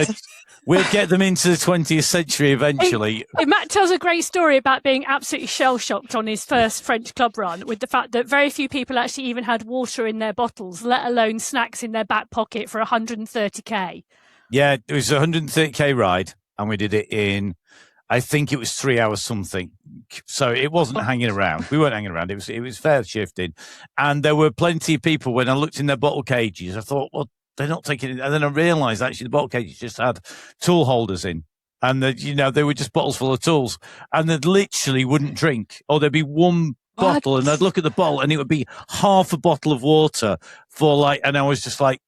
We'll get them into the 20th century eventually. Matt tells a great story about being absolutely shell-shocked on his first French club run, with the fact that very few people actually even had water in their bottles, let alone snacks in their back pocket for 130k. Yeah, it was a 130k ride. And we did it in, I think it was 3 hours something. So it wasn't hanging around. We weren't hanging around. It was fair shifting. And there were plenty of people, when I looked in their bottle cages, I thought, well, they're not taking it. And then I realised actually the bottle cages just had tool holders in. And they were just bottles full of tools. And they literally wouldn't drink. Or there'd be one bottle and I'd look at the bottle and it would be half a bottle of water and I was just like,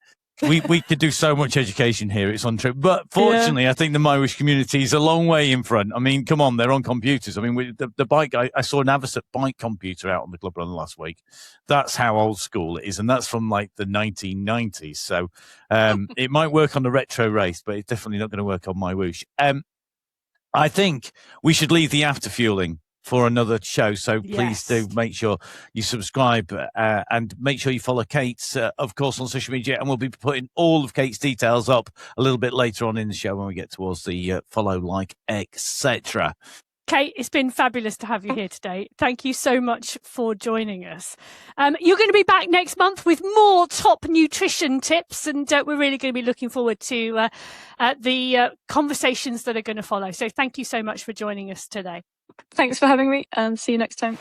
we could do so much education here. It's untrue. But fortunately, I think the MyWhoosh community is a long way in front. I mean, come on, they're on computers. I mean, the bike, I saw an Avocet bike computer out on the club run last week. That's how old school it is. And that's from like the 1990s. So it might work on the retro race, but it's definitely not going to work on MyWhoosh. I think we should leave the after fueling for another show. So please do make sure you subscribe and make sure you follow Kate, of course, on social media. And we'll be putting all of Kate's details up a little bit later on in the show when we get towards the follow, like, etc. Kate, it's been fabulous to have you here today. Thank you so much for joining us. You're going to be back next month with more top nutrition tips, and we're really going to be looking forward to the conversations that are going to follow. So thank you so much for joining us today. Thanks for having me, and see you next time.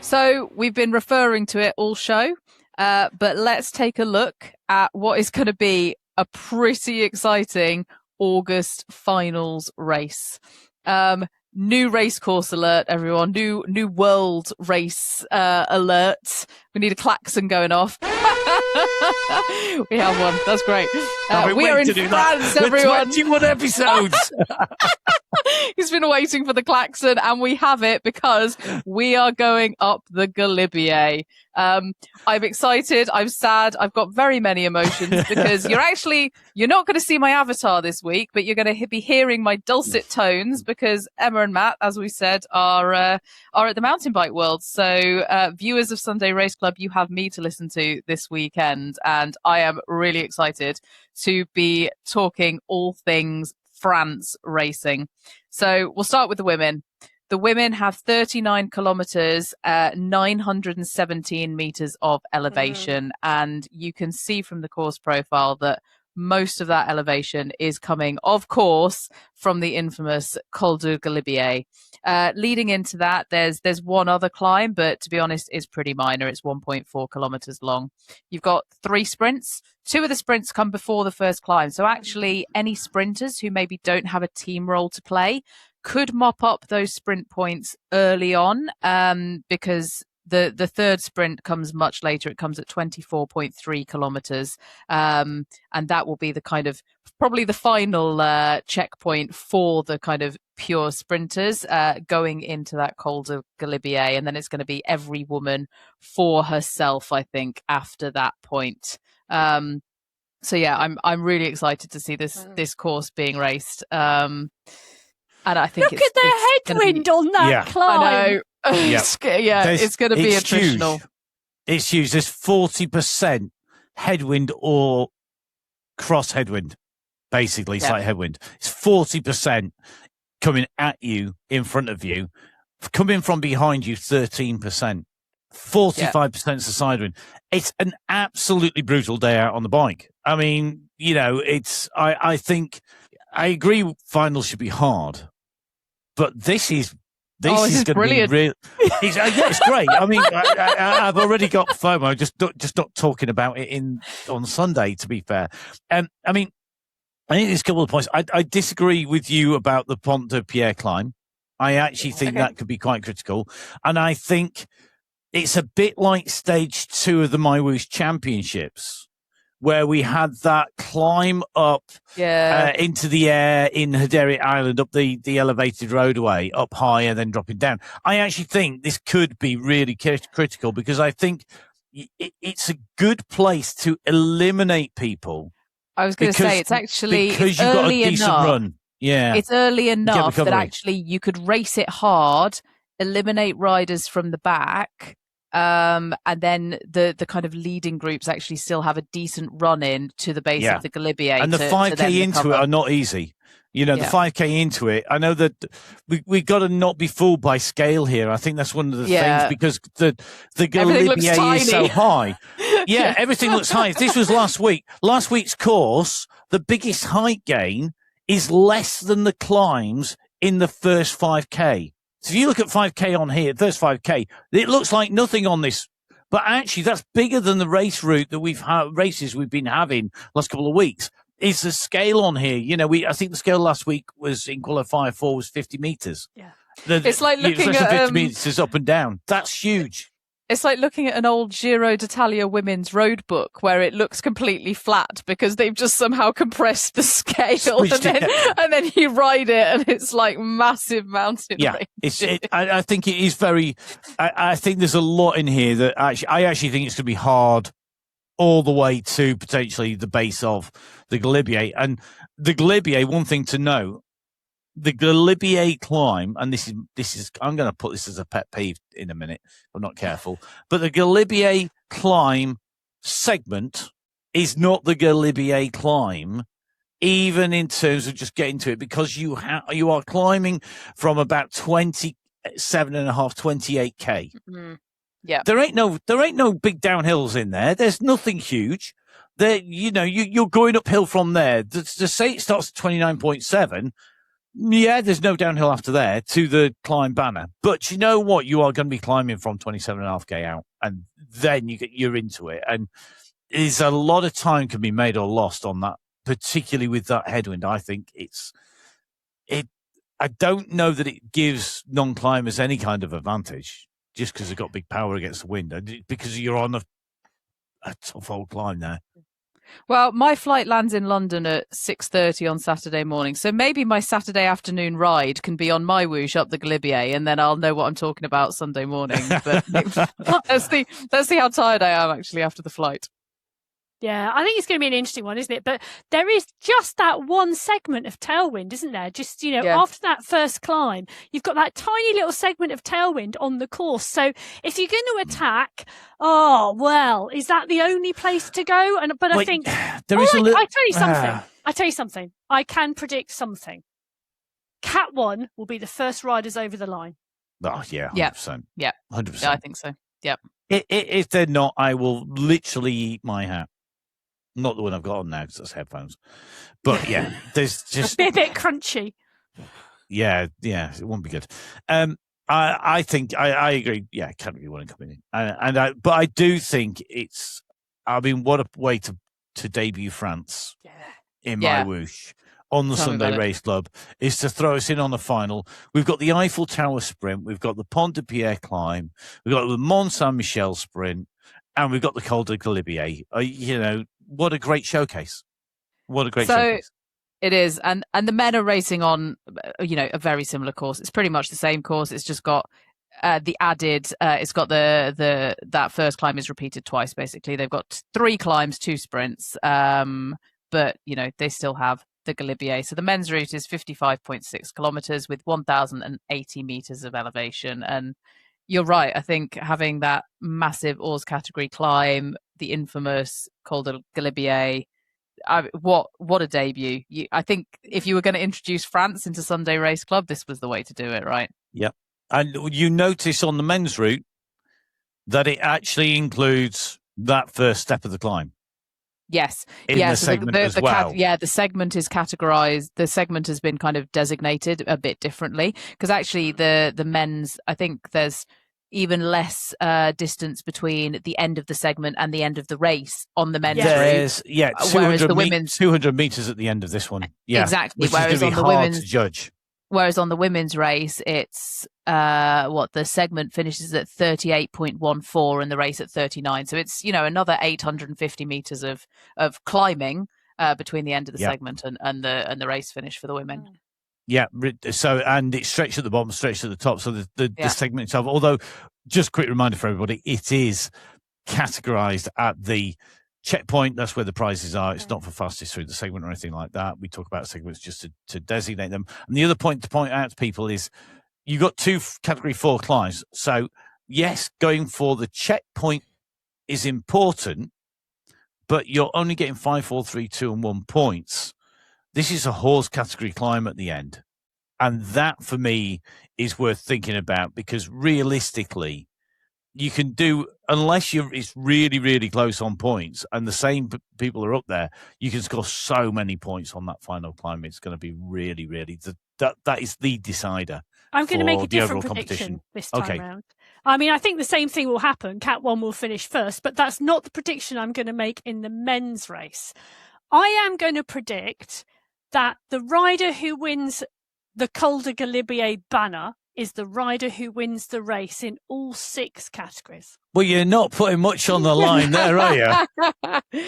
So we've been referring to it all show, but let's take a look at what is going to be a pretty exciting August finals race. New race course alert, everyone. New world race alert. We need a klaxon going off. We have one. That's great. We are in France, everyone. 21 episodes. He's been waiting for the klaxon, and we have it because we are going up the Galibier. I'm excited. I'm sad. I've got very many emotions because you're not going to see my avatar this week, but you're going to be hearing my dulcet tones because Emma and Matt, as we said, are at the Mountain Bike World. So viewers of Sunday Race Club, you have me to listen to this weekend, and I am really excited to be talking all things France racing. So we'll start with the women. The women have 39 kilometers, 917 meters of elevation. And you can see from the course profile that most of that elevation is coming, of course, from the infamous Col du Galibier. Leading into that, there's one other climb, but to be honest, it's pretty minor. It's 1.4 kilometers long. You've got 3 sprints. 2 of the sprints come before the first climb. So actually, any sprinters who maybe don't have a team role to play could mop up those sprint points early on, because The third sprint comes much later. It comes at 24.3 kilometers. And that will be the kind of probably the final checkpoint for the kind of pure sprinters going into that Col de Galibier. And then it's going to be every woman for herself, I think, after that point. So yeah, I'm really excited to see this course being raced. And I think look at the headwind on that climb. I know. It's going to be attritional. Huge. It's huge. There's 40% headwind or cross headwind, basically slight headwind. It's 40% coming at you, in front of you, coming from behind you, 13%. 45% is the side wind. It's an absolutely brutal day out on the bike. I mean, I think I agree finals should be hard, but this is going to be real. It's great. I mean, I've already got FOMO just not talking about it on Sunday, to be fair. I mean, I think there's a couple of points. I disagree with you about the Pont de Pierre climb. I actually think that could be quite critical. And I think it's a bit like stage 2 of the MyWhoosh Championships, where we had that climb up into the air in Haderi Island, up the elevated roadway, up high and then dropping down. I actually think this could be really critical, because I think it's a good place to eliminate people. I was going to say, it's actually because you've got a decent run. Yeah, it's early enough that actually you could race it hard, eliminate riders from the back. And then the kind of leading groups actually still have a decent run in to the base of the Galibier. And the 5K into it are not easy. The 5K into it, I know that we got to not be fooled by scale here. I think that's one of the things, because the Galibier is so high. Everything looks high. If this was last week's course, the biggest height gain is less than the climbs in the first 5K. So if you look at 5K on here, first 5K, it looks like nothing on this. But actually, that's bigger than the race route that races we've been having last couple of weeks. Is the scale on here? I think the scale last week was in qualifier 4 was 50 meters. Yeah. It's like looking at 50 meters up and down. That's huge. It's like looking at an old Giro d'Italia women's road book where it looks completely flat because they've just somehow compressed the scale, and then you ride it and it's like massive mountain range. I think it is very. I think there's a lot in here that I actually think it's going to be hard all the way to potentially the base of the Galibier. And the Galibier, one thing to know. The Galibier climb, and this is I'm going to put this as a pet peeve in a minute if I'm not careful, but the Galibier climb segment is not the Galibier climb, even in terms of just getting to it, because you are climbing from about 27.5, 28K. Mm-hmm. Yeah, there ain't no big downhills in there. There's nothing huge. There, you're going uphill from there. To say it starts at 29.7. Yeah, there's no downhill after there to the climb banner. But you know what? You are going to be climbing from 27.5K out, and then you're into it. And there's a lot of time can be made or lost on that, particularly with that headwind. I think I don't know that it gives non-climbers any kind of advantage just because they've got big power against the wind, because you're on a tough old climb there. Well, my flight lands in London at 6:30 on Saturday morning, so maybe my Saturday afternoon ride can be on MyWhoosh up the Galibier, and then I'll know what I'm talking about Sunday morning. But let's see how tired I am actually after the flight. Yeah, I think it's going to be an interesting one, isn't it? But there is just that one segment of tailwind, isn't there? Just, after that first climb, you've got that tiny little segment of tailwind on the course. So if you're going to attack, is that the only place to go? But I think, I tell you something. I can predict something. Cat 1 will be the first riders over the line. Oh, yeah, 100%. Yeah, 100%. Yeah, I think so. Yeah. If they're not, I will literally eat my hat. Not the one I've got on now because that's headphones. But yeah, there's just a bit crunchy. Yeah, it won't be good. I think I agree. Yeah, can't really want to come in, but I do think what a way to debut France in MyWhoosh on the Tell me Sunday about it. Race Club is to throw us in on the final. We've got the Eiffel Tower sprint, we've got the Pont de Pierre climb, we've got the Mont Saint-Michel sprint, and we've got the Col de Galibier. What a great showcase. What a great showcase. It is, and the men are racing on, a very similar course. It's pretty much the same course. It's just got the added. It's got that first climb is repeated twice. Basically, they've got 3 climbs, 2 sprints, but they still have the Galibier. So the men's route is 55.6 kilometers with 1,080 meters of elevation. And you're right. I think having that massive hors category climb, the infamous Col de Galibier. What a debut. I think if you were going to introduce France into Sunday Race Club, this was the way to do it, right? Yeah. And you notice on the men's route that it actually includes that first step of the climb. Yes. In the segment as well. The segment is categorized. The segment has been kind of designated a bit differently because actually the men's, I think there's even less distance between the end of the segment and the end of the race on the men's route. There's 200 200 meters at the end of this one. Yeah, exactly. Which is going to be hard to judge. Whereas on the women's race, it's the segment finishes at 38.14 and the race at 39. So it's another 850 meters of climbing between the end of the segment and the race finish for the women. Yeah, so and it's stretched at the bottom, stretched at the top. So the segment itself, although just a quick reminder for everybody, it is categorized at the checkpoint. That's where the prizes are. It's not for fastest through the segment or anything like that. We talk about segments just to designate them. And the other point to point out to people is you got 2 category 4 climbs. So yes, going for the checkpoint is important, but you're only getting 5, 4, 3, 2, and 1 points. This is a horse category climb at the end. And that, for me, is worth thinking about because realistically, you can do, unless it's really, really close on points and the same people are up there, you can score so many points on that final climb. It's going to be really, really, that is the decider. I'm going to make a different prediction this time round. I mean, I think the same thing will happen. Cat 1 will finish first, but that's not the prediction I'm going to make in the men's race. I am going to predict that the rider who wins the Col de Galibier banner is the rider who wins the race in all 6 categories. Well, you're not putting much on the line there, are you?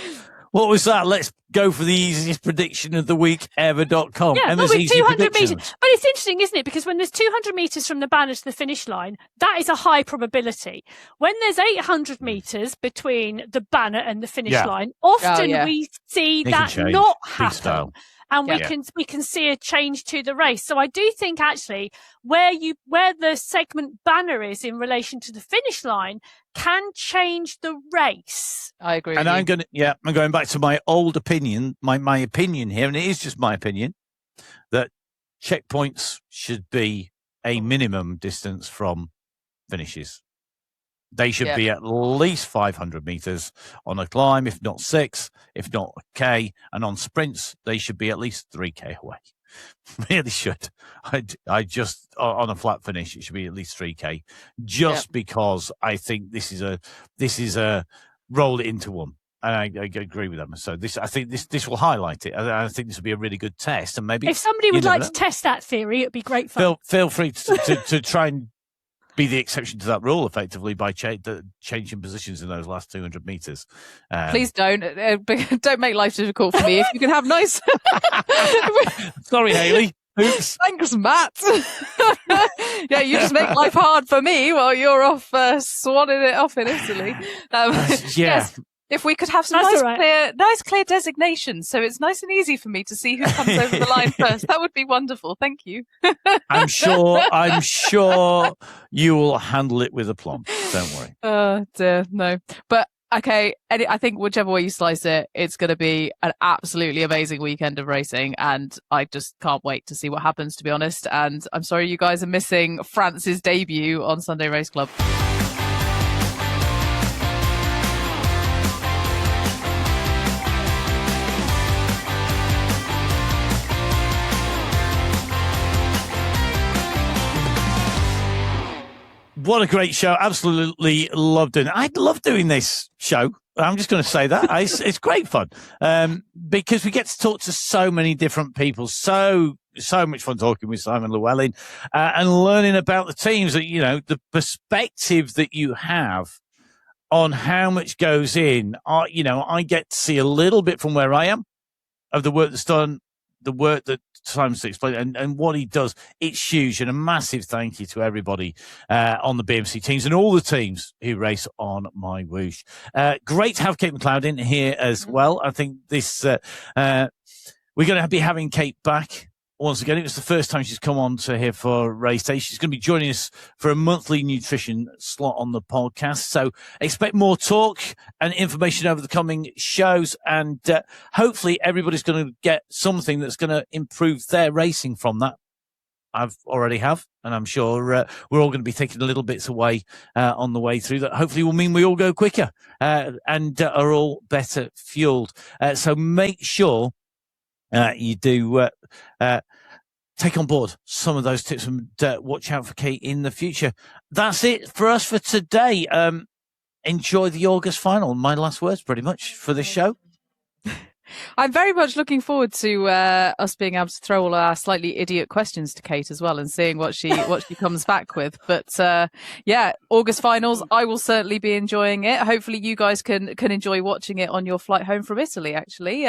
What was that? Let's go for the easiest prediction of the week ever.com. Yeah, Emma's but with easy 200 predictions. meters. But it's interesting, isn't it? Because when there's 200 meters from the banner to the finish line, that is a high probability. When there's 800 meters between the banner and the finish line, often we see that not happen. Freestyle. And we can see a change to the race. So I do think actually where the segment banner is in relation to the finish line can change the race. I agree. And I'm going back to my old opinion, my opinion here, and it is just my opinion, that checkpoints should be a minimum distance from finishes. They should be at least 500 meters on a climb, if not 6, if not a K. And on sprints, they should be at least 3K away. Really should. I just, on a flat finish, it should be at least 3K. Just because I think this is a roll it into one. And I agree with them. So I think this will highlight it. I think this will be a really good test. And maybe if somebody would like to test that theory, it'd be great fun. Feel free to try and be the exception to that rule effectively by changing positions in those last 200 meters. Please don't make life difficult for me. If you can have nice. Sorry, Hayley. Oops. Thanks, Matt. Yeah, you just make life hard for me while you're off swanning it off in Italy. Yes. If we could have some nice clear designations, so it's nice and easy for me to see who comes over the line first. That would be wonderful. Thank you. I'm sure you will handle it with aplomb. Don't worry. Oh dear, no. But okay, I think whichever way you slice it, it's going to be an absolutely amazing weekend of racing, and I just can't wait to see what happens, to be honest. And I'm sorry you guys are missing France's debut on Sunday Race Club. What a great show. Absolutely loved it. I love doing this show. I'm just going to say that. It's great fun because we get to talk to so many different people. So much fun talking with Simon Llewellyn and learning about the teams, that, the perspective that you have on how much goes in. I get to see a little bit from where I am of the work that's done, the work that Simon's explained, and what he does. It's huge, and a massive thank you to everybody on the BMC teams and all the teams who race on MyWhoosh. Great to have Kate MacLeod in here as well. I think this we're going to be having Kate back once again. It was the first time she's come on to here for Race Day. She's going to be joining us for a monthly nutrition slot on the podcast. So expect more talk and information over the coming shows. And hopefully everybody's going to get something that's going to improve their racing from that. I've already have, and I'm sure we're all going to be taking little bits away on the way through that hopefully will mean we all go quicker and are all better fueled. So make sure you do take on board some of those tips and watch out for Kate in the future. That's it for us for today. Enjoy the August final. My last words pretty much for this show. I'm very much looking forward to us being able to throw all our slightly idiot questions to Kate as well and seeing what she comes back with. But August finals, I will certainly be enjoying it. Hopefully you guys can enjoy watching it on your flight home from Italy, actually.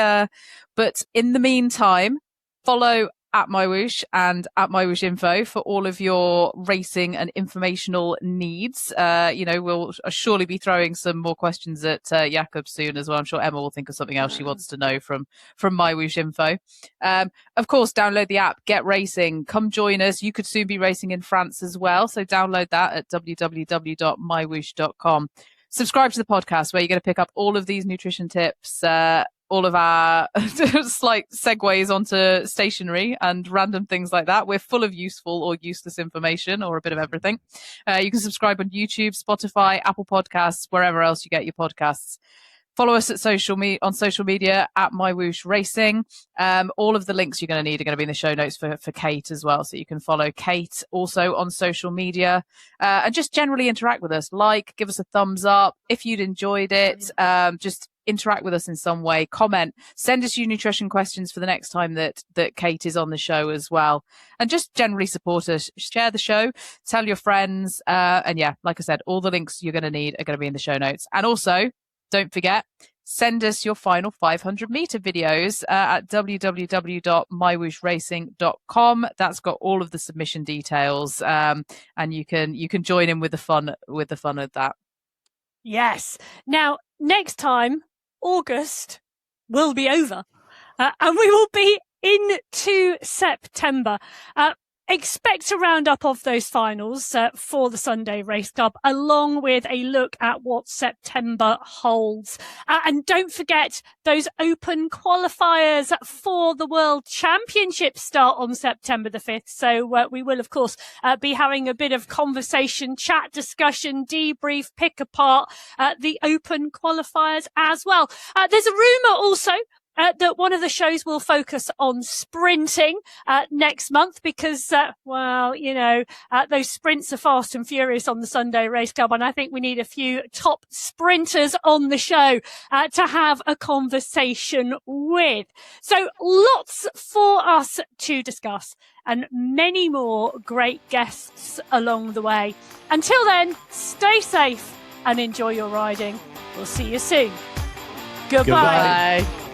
But in the meantime, follow at MyWhoosh and at MyWhoosh Info for all of your racing and informational needs. We'll surely be throwing some more questions at Jakob soon as well. I'm sure Emma will think of something else she wants to know from MyWhoosh Info. Of course, download the app, Get Racing. Come join us. You could soon be racing in France as well. So download that at www.mywhoosh.com. Subscribe to the podcast where you're going to pick up all of these nutrition tips, all of our slight segues onto stationery and random things like that. We're full of useful or useless information, or a bit of everything. You can subscribe on YouTube, Spotify, Apple Podcasts, wherever else you get your podcasts. Follow us at on social media at MyWhoosh Racing. All of the links you're going to need are going to be in the show notes for Kate as well. So you can follow Kate also on social media and just generally interact with us. Give us a thumbs up if you'd enjoyed it. Just interact with us in some way, comment, send us your nutrition questions for the next time that Kate is on the show as well. And just generally support us, share the show, tell your friends. And like I said, all the links you're going to need are going to be in the show notes. And also, don't forget, send us your final 500 meter videos at www.mywhooshracing.com. That's got all of the submission details, and you can join in with the fun of that. Yes. Now, next time, August will be over, and we will be into September. Expect a roundup of those finals for the Sunday Race Club, along with a look at what September holds. And don't forget, those open qualifiers for the World Championship start on September the 5th. So we will, of course, be having a bit of conversation, chat, discussion, debrief, pick apart the open qualifiers as well. There's a rumour also that one of the shows will focus on sprinting next month because, those sprints are fast and furious on the Sunday Race Club, and I think we need a few top sprinters on the show to have a conversation with. So lots for us to discuss and many more great guests along the way. Until then, stay safe and enjoy your riding. We'll see you soon. Goodbye. Goodbye.